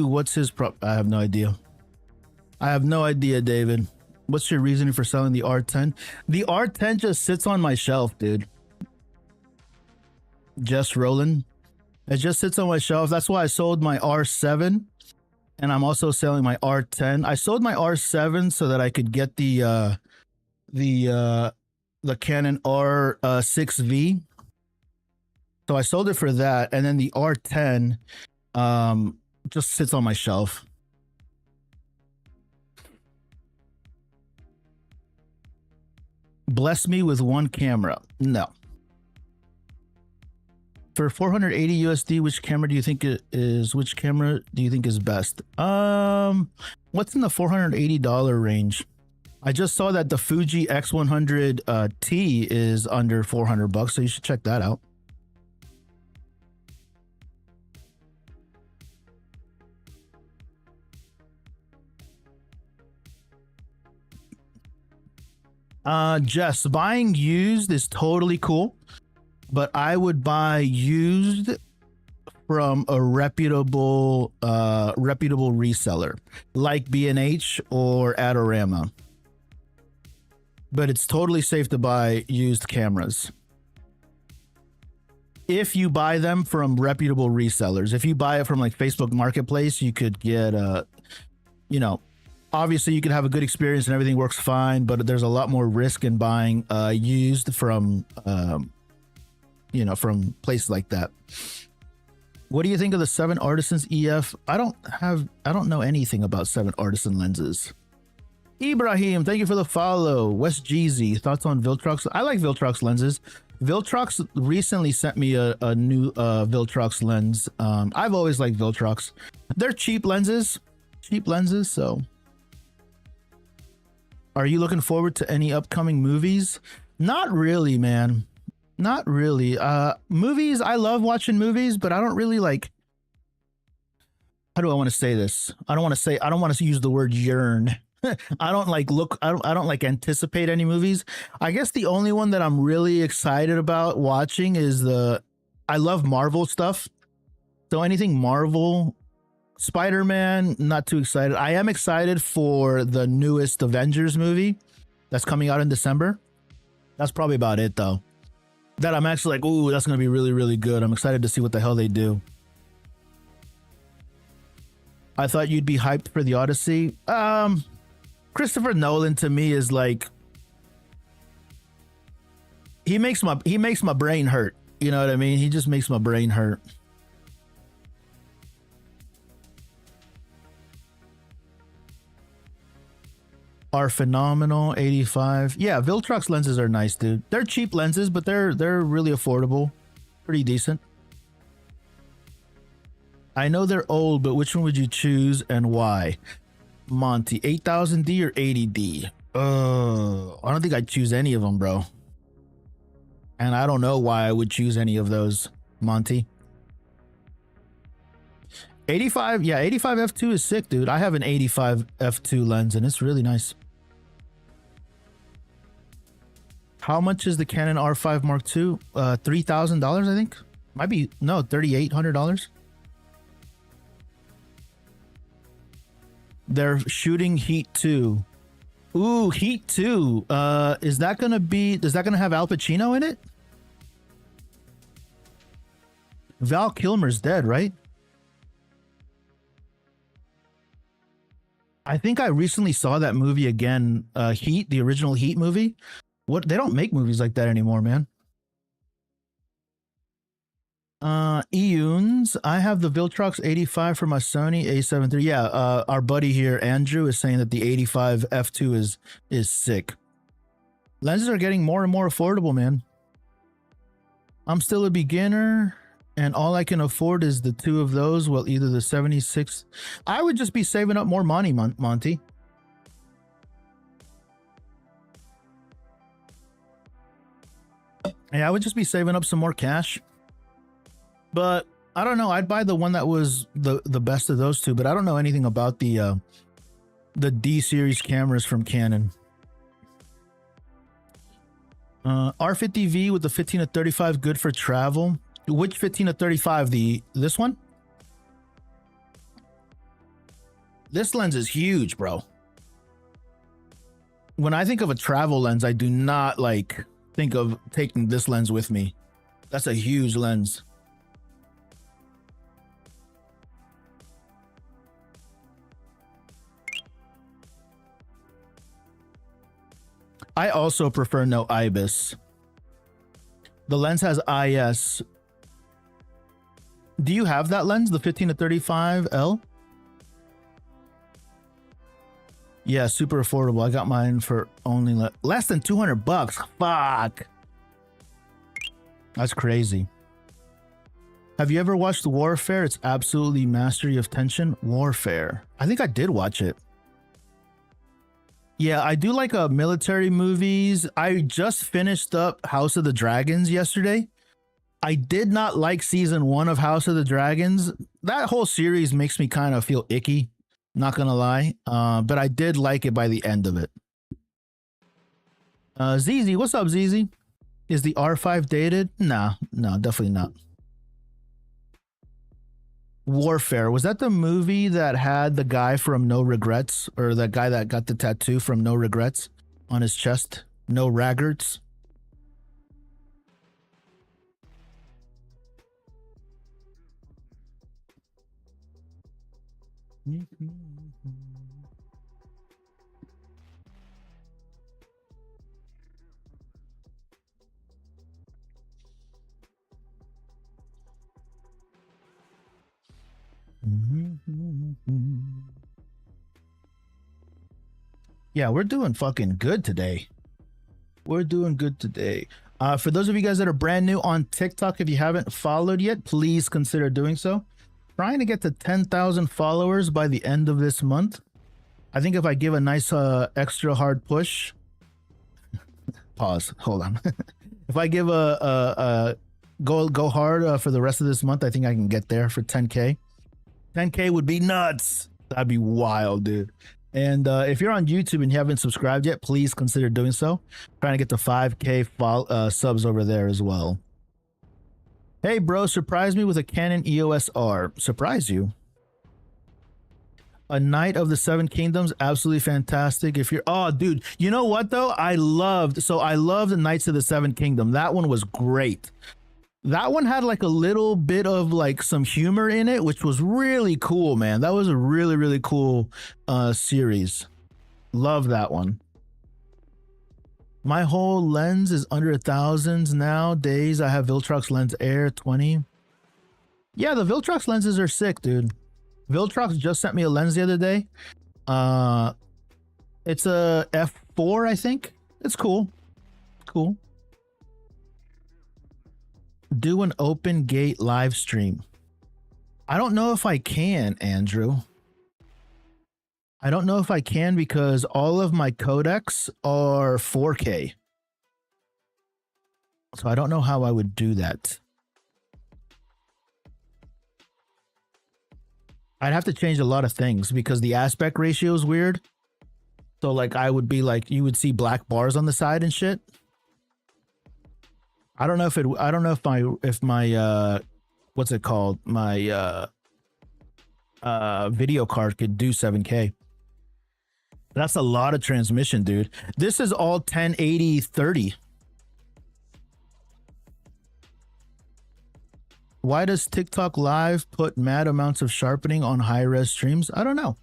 What's his prop? I have no idea. David. What's your reasoning for selling the R10? The R10 just sits on my shelf, dude. Just rolling. It just sits on my shelf. That's why I sold my R7, and I'm also selling my R10. I sold my R7 so that I could get the Canon R6V. So I sold it for that, and then the R10 just sits on my shelf. Bless me with one camera. No. For 480 USD, which camera do you think is best? What's in the $480 range? I just saw that the Fuji X100 T is under $400, so you should check that out. Jess, buying used is totally cool, but I would buy used from a reputable reseller like B&H or Adorama. But it's totally safe to buy used cameras if you buy them from reputable resellers. If you buy it from like Facebook Marketplace, you could get Obviously, you can have a good experience and everything works fine, but there's a lot more risk in buying used from, from places like that. What do you think of the 7 Artisans EF? I don't know anything about 7 Artisan lenses. Ibrahim, thank you for the follow. West Jeezy, thoughts on Viltrox? I like Viltrox lenses. Viltrox recently sent me a new Viltrox lens. I've always liked Viltrox. They're cheap lenses, so. Are you looking forward to any upcoming movies? Not really, man. Not really. Movies, I love watching movies, but I don't really like. How do I want to say this? I don't want to use the word yearn. I don't like anticipate any movies. I guess the only one that I'm really excited about watching is I love Marvel stuff. So anything Marvel, Spider-Man, not too excited. I am excited for the newest Avengers movie that's coming out in December. That's probably about it though. That I'm actually like, ooh, that's going to be really, really good. I'm excited to see what the hell they do. I thought you'd be hyped for the Odyssey. Christopher Nolan to me is like, he makes my brain hurt. You know what I mean? He just makes my brain hurt. Are phenomenal. 85. Yeah, Viltrox lenses are nice, dude. They're cheap lenses, but they're really affordable. Pretty decent. I know they're old, but which one would you choose and why? Monty, 8000D or 80D? I don't think I'd choose any of them, bro. And I don't know why I would choose any of those, Monty. 85, yeah, 85 f2 is sick, dude. I have an 85 f2 lens and it's really nice. How much is the Canon R5 Mark II? $3,000, I think. Might be, no, $3,800. They're shooting Heat 2. Ooh, Heat 2. Is that gonna have Al Pacino in it? Val Kilmer's dead, right? I think I recently saw that movie again, Heat, the original Heat movie. What, they don't make movies like that anymore, man. Euns, I have the Viltrox 85 for my Sony A7 III. Yeah, our buddy here, Andrew, is saying that the 85 f2 is sick. Lenses are getting more and more affordable, man. I'm still a beginner, and all I can afford is the 2 of those. Well, either the 76. I would just be saving up more money, Monty. Yeah, I would just be saving up some more cash. But I don't know. I'd buy the one that was the best of those two. But I don't know anything about the D series cameras from Canon. R50V with the 15 to 35 good for travel. Which 15 to 35? This one? This lens is huge, bro. When I think of a travel lens, I do not think of taking this lens with me. That's a huge lens. I also prefer no IBIS. The lens has IS. Do you have that lens, the 15 to 35L? Yeah, super affordable. I got mine for only less than 200 bucks. Fuck. That's crazy. Have you ever watched Warfare? It's absolutely mastery of tension. Warfare. I think I did watch it. Yeah, I do like military movies. I just finished up House of the Dragons yesterday. I did not like season 1 of House of the Dragons. That whole series makes me kind of feel icky, not gonna lie. But I did like it by the end of it. ZZ, what's up, ZZ? Is the R5 dated? Nah, no, definitely not. Warfare, was that the movie that had the guy from No Regrets, or the guy that got the tattoo from No Regrets on his chest? No Raggarts? Yeah, we're doing fucking good today. We're doing good today. For those of you guys that are brand new on TikTok, if you haven't followed yet, please consider doing so. Trying to get to 10,000 followers by the end of this month. I think if I give a nice extra hard push, pause, hold on. If I give a go hard for the rest of this month, I think I can get there for 10K. 10K would be nuts. That'd be wild, dude. And if you're on YouTube and you haven't subscribed yet, please consider doing so. Trying to get to 5K subs over there as well. Hey, bro, surprise me with a Canon EOS R. Surprise you? A Knight of the Seven Kingdoms, absolutely fantastic. If you're, oh, dude, you know what though? I loved the Knights of the Seven Kingdom. That one was great. That one had like a little bit of like some humor in it, which was really cool, man. That was a really, really cool series. Love that one. My whole lens is under 1,000 nowadays. I have Viltrox Lens Air 20. Yeah, the Viltrox lenses are sick, dude. Viltrox just sent me a lens the other day. It's a f4, I think. It's cool. Cool. Do an open gate live stream. I don't know if I can, Andrew. I don't know if I can because all of my codecs are 4K. So I don't know how I would do that. I'd have to change a lot of things because the aspect ratio is weird. So like I would be like, you would see black bars on the side and shit. I don't know if my what's it called? My video card could do 7K. That's a lot of transmission, dude. This is all 1080/30. Why does TikTok Live put mad amounts of sharpening on high-res streams? I don't know.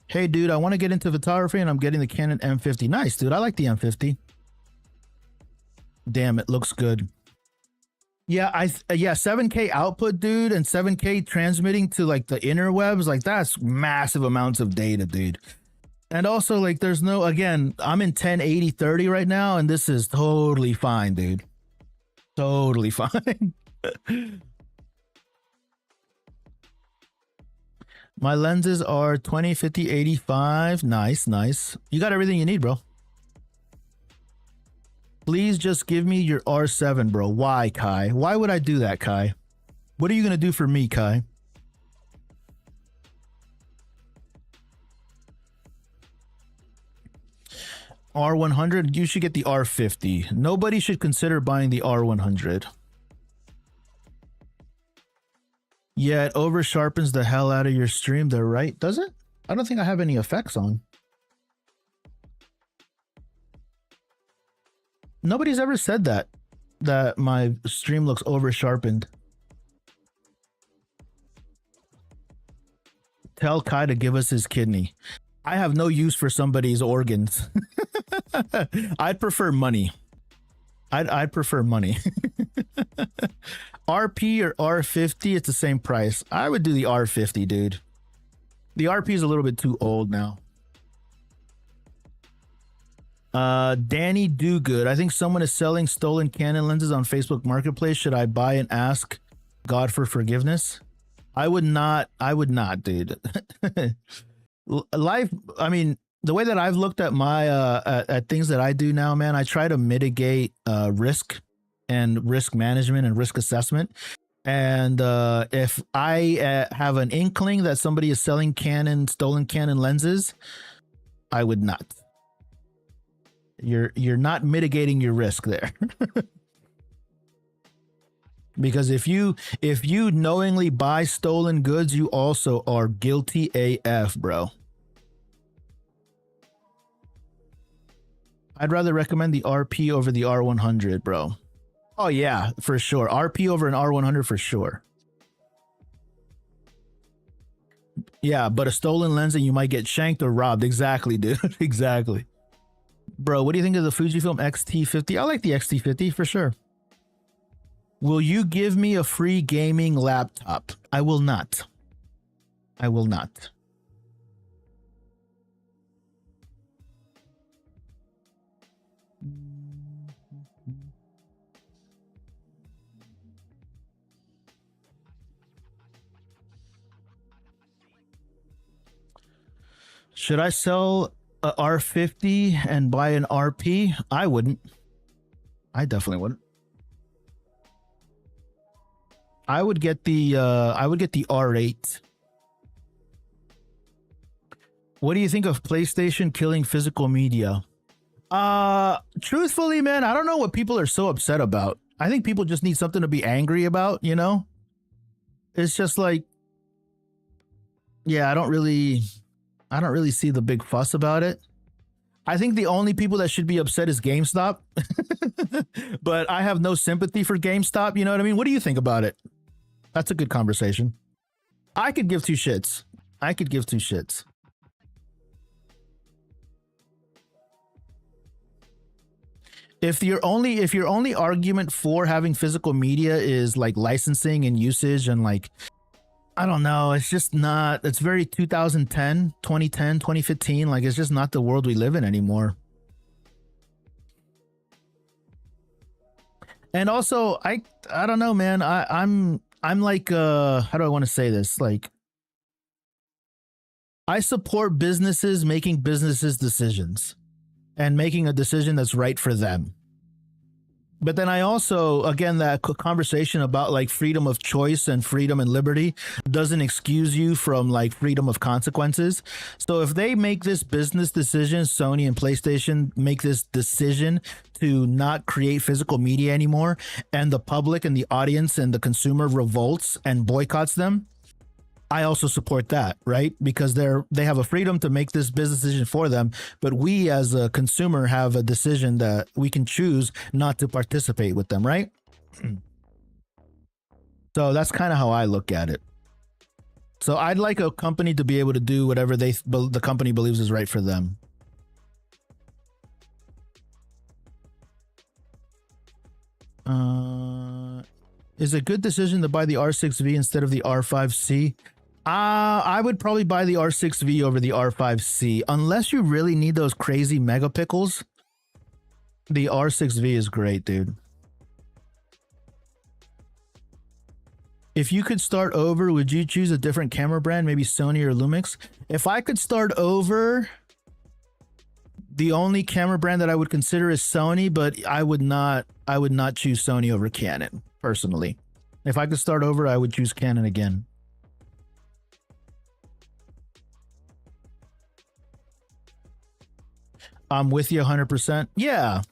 Hey, dude, I want to get into photography and I'm getting the Canon M50. Nice, dude. I like the M50. Damn, it looks good. Yeah, 7K output, dude, and 7K transmitting to like the interwebs, like that's massive amounts of data, dude. And also, like, there's no, again, I'm in 1080/30 right now, and this is totally fine, dude. Totally fine. My lenses are 20, 50, 85. Nice, nice. You got everything you need, bro. Please just give me your R7, bro. Why, Kai? Why would I do that, Kai? What are you going to do for me, Kai? R100, you should get the R50. Nobody should consider buying the R100. Yeah, it over sharpens the hell out of your stream there, right? Does it? I don't think I have any effects on. Nobody's ever said that my stream looks over sharpened. Tell Kai to give us his kidney. I have no use for somebody's organs. I'd prefer money. I'd prefer money. RP or R50, it's the same price. I would do the R50, dude. The RP is a little bit too old now. Danny Dogood. I think someone is selling stolen Canon lenses on Facebook Marketplace. Should I buy and ask God for forgiveness? I would not, dude. Life, I mean, the way that I've looked at my at things that I do now, man, I try to mitigate risk and risk management and risk assessment. And if I have an inkling that somebody is selling stolen Canon lenses, I would not. You're not mitigating your risk there. Because if you knowingly buy stolen goods, you also are guilty AF, bro. I'd rather recommend the RP over the R100, bro. Oh yeah, for sure. RP over an R100 for sure. Yeah, but a stolen lens and you might get shanked or robbed. Exactly, dude. Exactly. Bro, what do you think of the Fujifilm X-T50? I like the X-T50 for sure. Will you give me a free gaming laptop? I will not. I will not. Should I sell a R50 and buy an RP? I wouldn't. I definitely wouldn't. I would get the R8. What do you think of PlayStation killing physical media? Truthfully, man, I don't know what people are so upset about. I think people just need something to be angry about, you know? It's just like, yeah, I don't really see the big fuss about it. I think the only people that should be upset is GameStop. But I have no sympathy for GameStop, you know what I mean? What do you think about it? That's a good conversation. I could give two shits. I could give two shits. If your only argument for having physical media is like licensing and usage and like, I don't know, it's just not, it's very 2010, 2015. Like, it's just not the world we live in anymore. And also, I don't know, man. I'm like, how do I want to say this? Like, I support businesses making businesses decisions and making a decision that's right for them. But then I also, again, that conversation about like freedom of choice and freedom and liberty doesn't excuse you from like freedom of consequences. So if they make this business decision, Sony and PlayStation make this decision to not create physical media anymore, and the public and the audience and the consumer revolts and boycotts them, I also support that, right? Because they have a freedom to make this business decision for them, but we as a consumer have a decision that we can choose not to participate with them, right? So that's kind of how I look at it. So I'd like a company to be able to do whatever the company believes is right for them. Is it a good decision to buy the R6V instead of the R5C? I would probably buy the R6V over the R5C. Unless you really need those crazy megapixels, the R6V is great, dude. If you could start over, would you choose a different camera brand, maybe Sony or Lumix? If I could start over, the only camera brand that I would consider is Sony, but I would not choose Sony over Canon, personally. If I could start over, I would choose Canon again. I'm with you 100%. Yeah.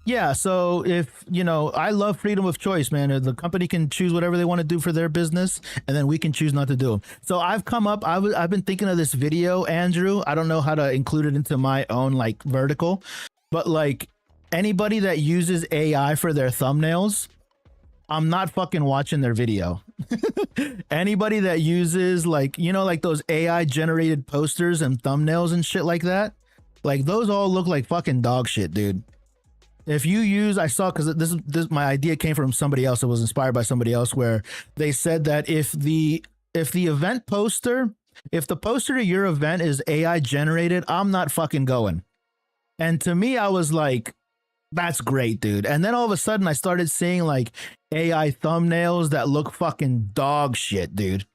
Yeah, so if, you know, I love freedom of choice, man. The company can choose whatever they want to do for their business, and then we can choose not to do them. So I've been thinking of this video, Andrew. I don't know how to include it into my own, like, vertical, but, like, anybody that uses AI for their thumbnails, I'm not fucking watching their video. Anybody that uses, like, you know, like those AI generated posters and thumbnails and shit like that, like, those all look like fucking dog shit, dude. If you use, I saw, because this my idea came from somebody else. It was inspired by somebody else, where they said that if the event poster, if the poster to your event is AI generated, I'm not fucking going. And to me, I was like, that's great, dude. And then all of a sudden, I started seeing like AI thumbnails that look fucking dog shit, dude.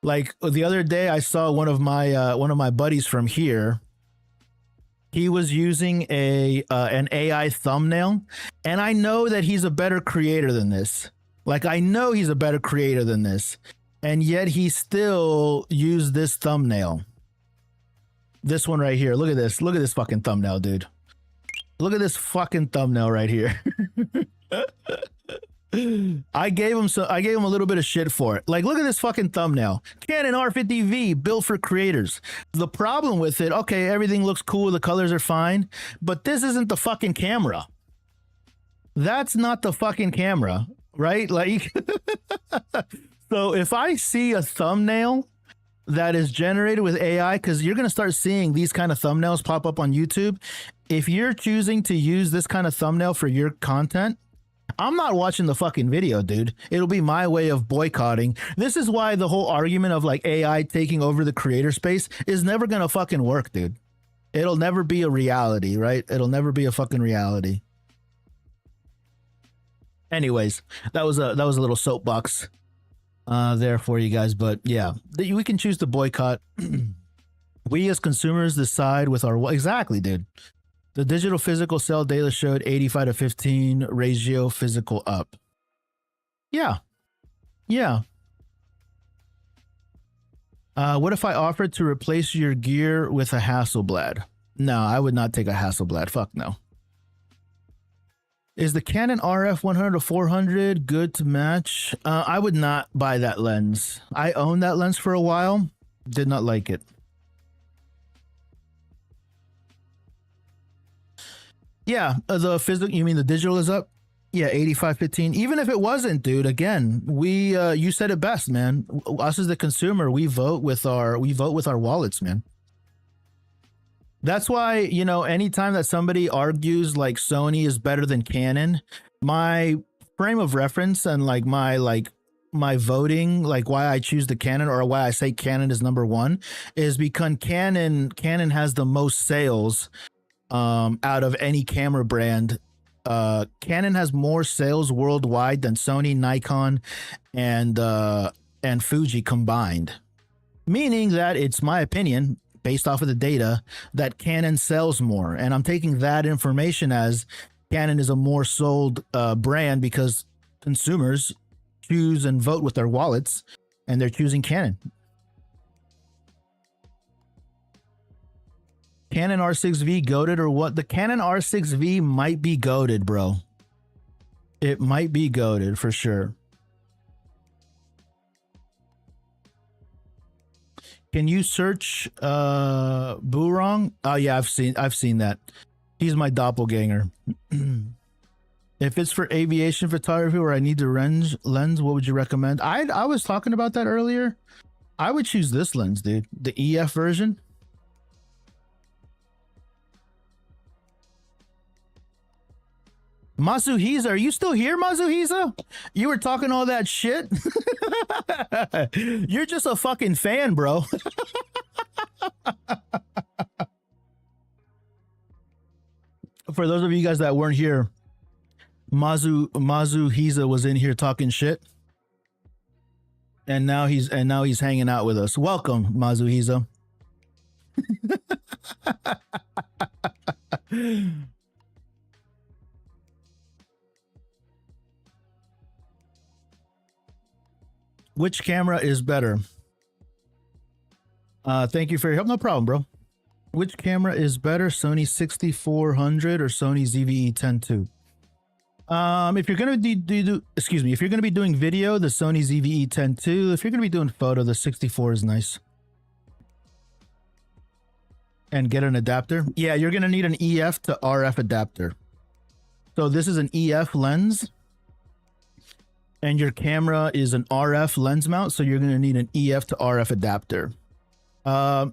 Like the other day, I saw one of my buddies from here. He was using an AI thumbnail, and I know that he's a better creator than this. Like, I know he's a better creator than this, and yet he still used this thumbnail. This one right here. Look at this. Look at this fucking thumbnail, dude. Look at this fucking thumbnail right here. I gave him a little bit of shit for it. Like, look at this fucking thumbnail. Canon R50V, built for creators. The problem with it, okay, everything looks cool, the colors are fine, but this isn't the fucking camera. That's not the fucking camera, right? Like, so if I see a thumbnail that is generated with AI, because you're going to start seeing these kind of thumbnails pop up on YouTube. If you're choosing to use this kind of thumbnail for your content, I'm not watching the fucking video, dude. It'll be my way of boycotting. This is why the whole argument of like AI taking over the creator space is never gonna fucking work, dude. It'll never be a reality, right? It'll never be a fucking reality. Anyways, that was a little soapbox there for you guys, but yeah, we can choose to boycott. We as consumers decide with our exactly, dude. The digital physical sell data showed 85-15 ratio physical up. Yeah. Yeah. What if I offered to replace your gear with a Hasselblad? No, I would not take a Hasselblad. Fuck no. Is the Canon RF 100-400 good to match? I would not buy that lens. I owned that lens for a while. Did not like it. Yeah, the physical, you mean the digital is up? Yeah, 85-15. Even if it wasn't, dude, again, we you said it best, man. Us as the consumer, we vote with our wallets, man. That's why, you know, anytime that somebody argues like Sony is better than Canon, my frame of reference and like my voting, like why I choose the Canon or why I say Canon is number one is because Canon has the most sales out of any camera brand. Canon has more sales worldwide than Sony, Nikon, and Fuji combined. Meaning that it's my opinion, based off of the data, that Canon sells more. And I'm taking that information as Canon is a more sold brand because consumers choose and vote with their wallets, and they're choosing Canon. Canon R6V goated or what? The Canon R6V might be goated, bro. It might be goated for sure. Can you search Burong? Oh yeah, I've seen that. He's my doppelganger. If it's for aviation photography where I need the lens, what would you recommend? I was talking about that earlier. I would choose this lens, dude. The EF version. Masuhiza, are you still here, Masuhiza? You were talking all that shit? You're just a fucking fan, bro. For those of you guys that weren't here, Masuhiza was in here talking shit. And now he's hanging out with us. Welcome, Masuhiza. Which camera is better? Thank you for your help. No problem, bro. Which camera is better, Sony 6400 or Sony ZV-E10 II? If you're gonna if you're gonna be doing video, the Sony ZV-E10 II. If you're gonna be doing photo, the 64 is nice. And get an adapter. Yeah, you're gonna need an EF to RF adapter. So this is an EF lens. And your camera is an RF lens mount, so you're going to need an EF to RF adapter. I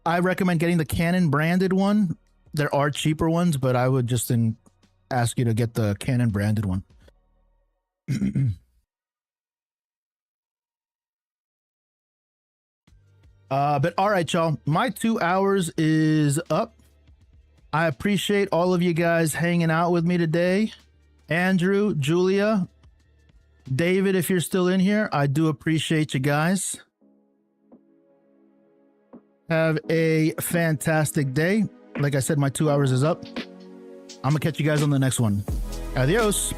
recommend getting the Canon branded one. There are cheaper ones, but I would just ask you to get the Canon branded one. But all right, y'all. My 2 hours is up. I appreciate all of you guys hanging out with me today. Andrew, Julia, David, if you're still in here, I do appreciate you guys. Have a fantastic day. Like I said, my 2 hours is up. I'm gonna catch you guys on the next one. Adios.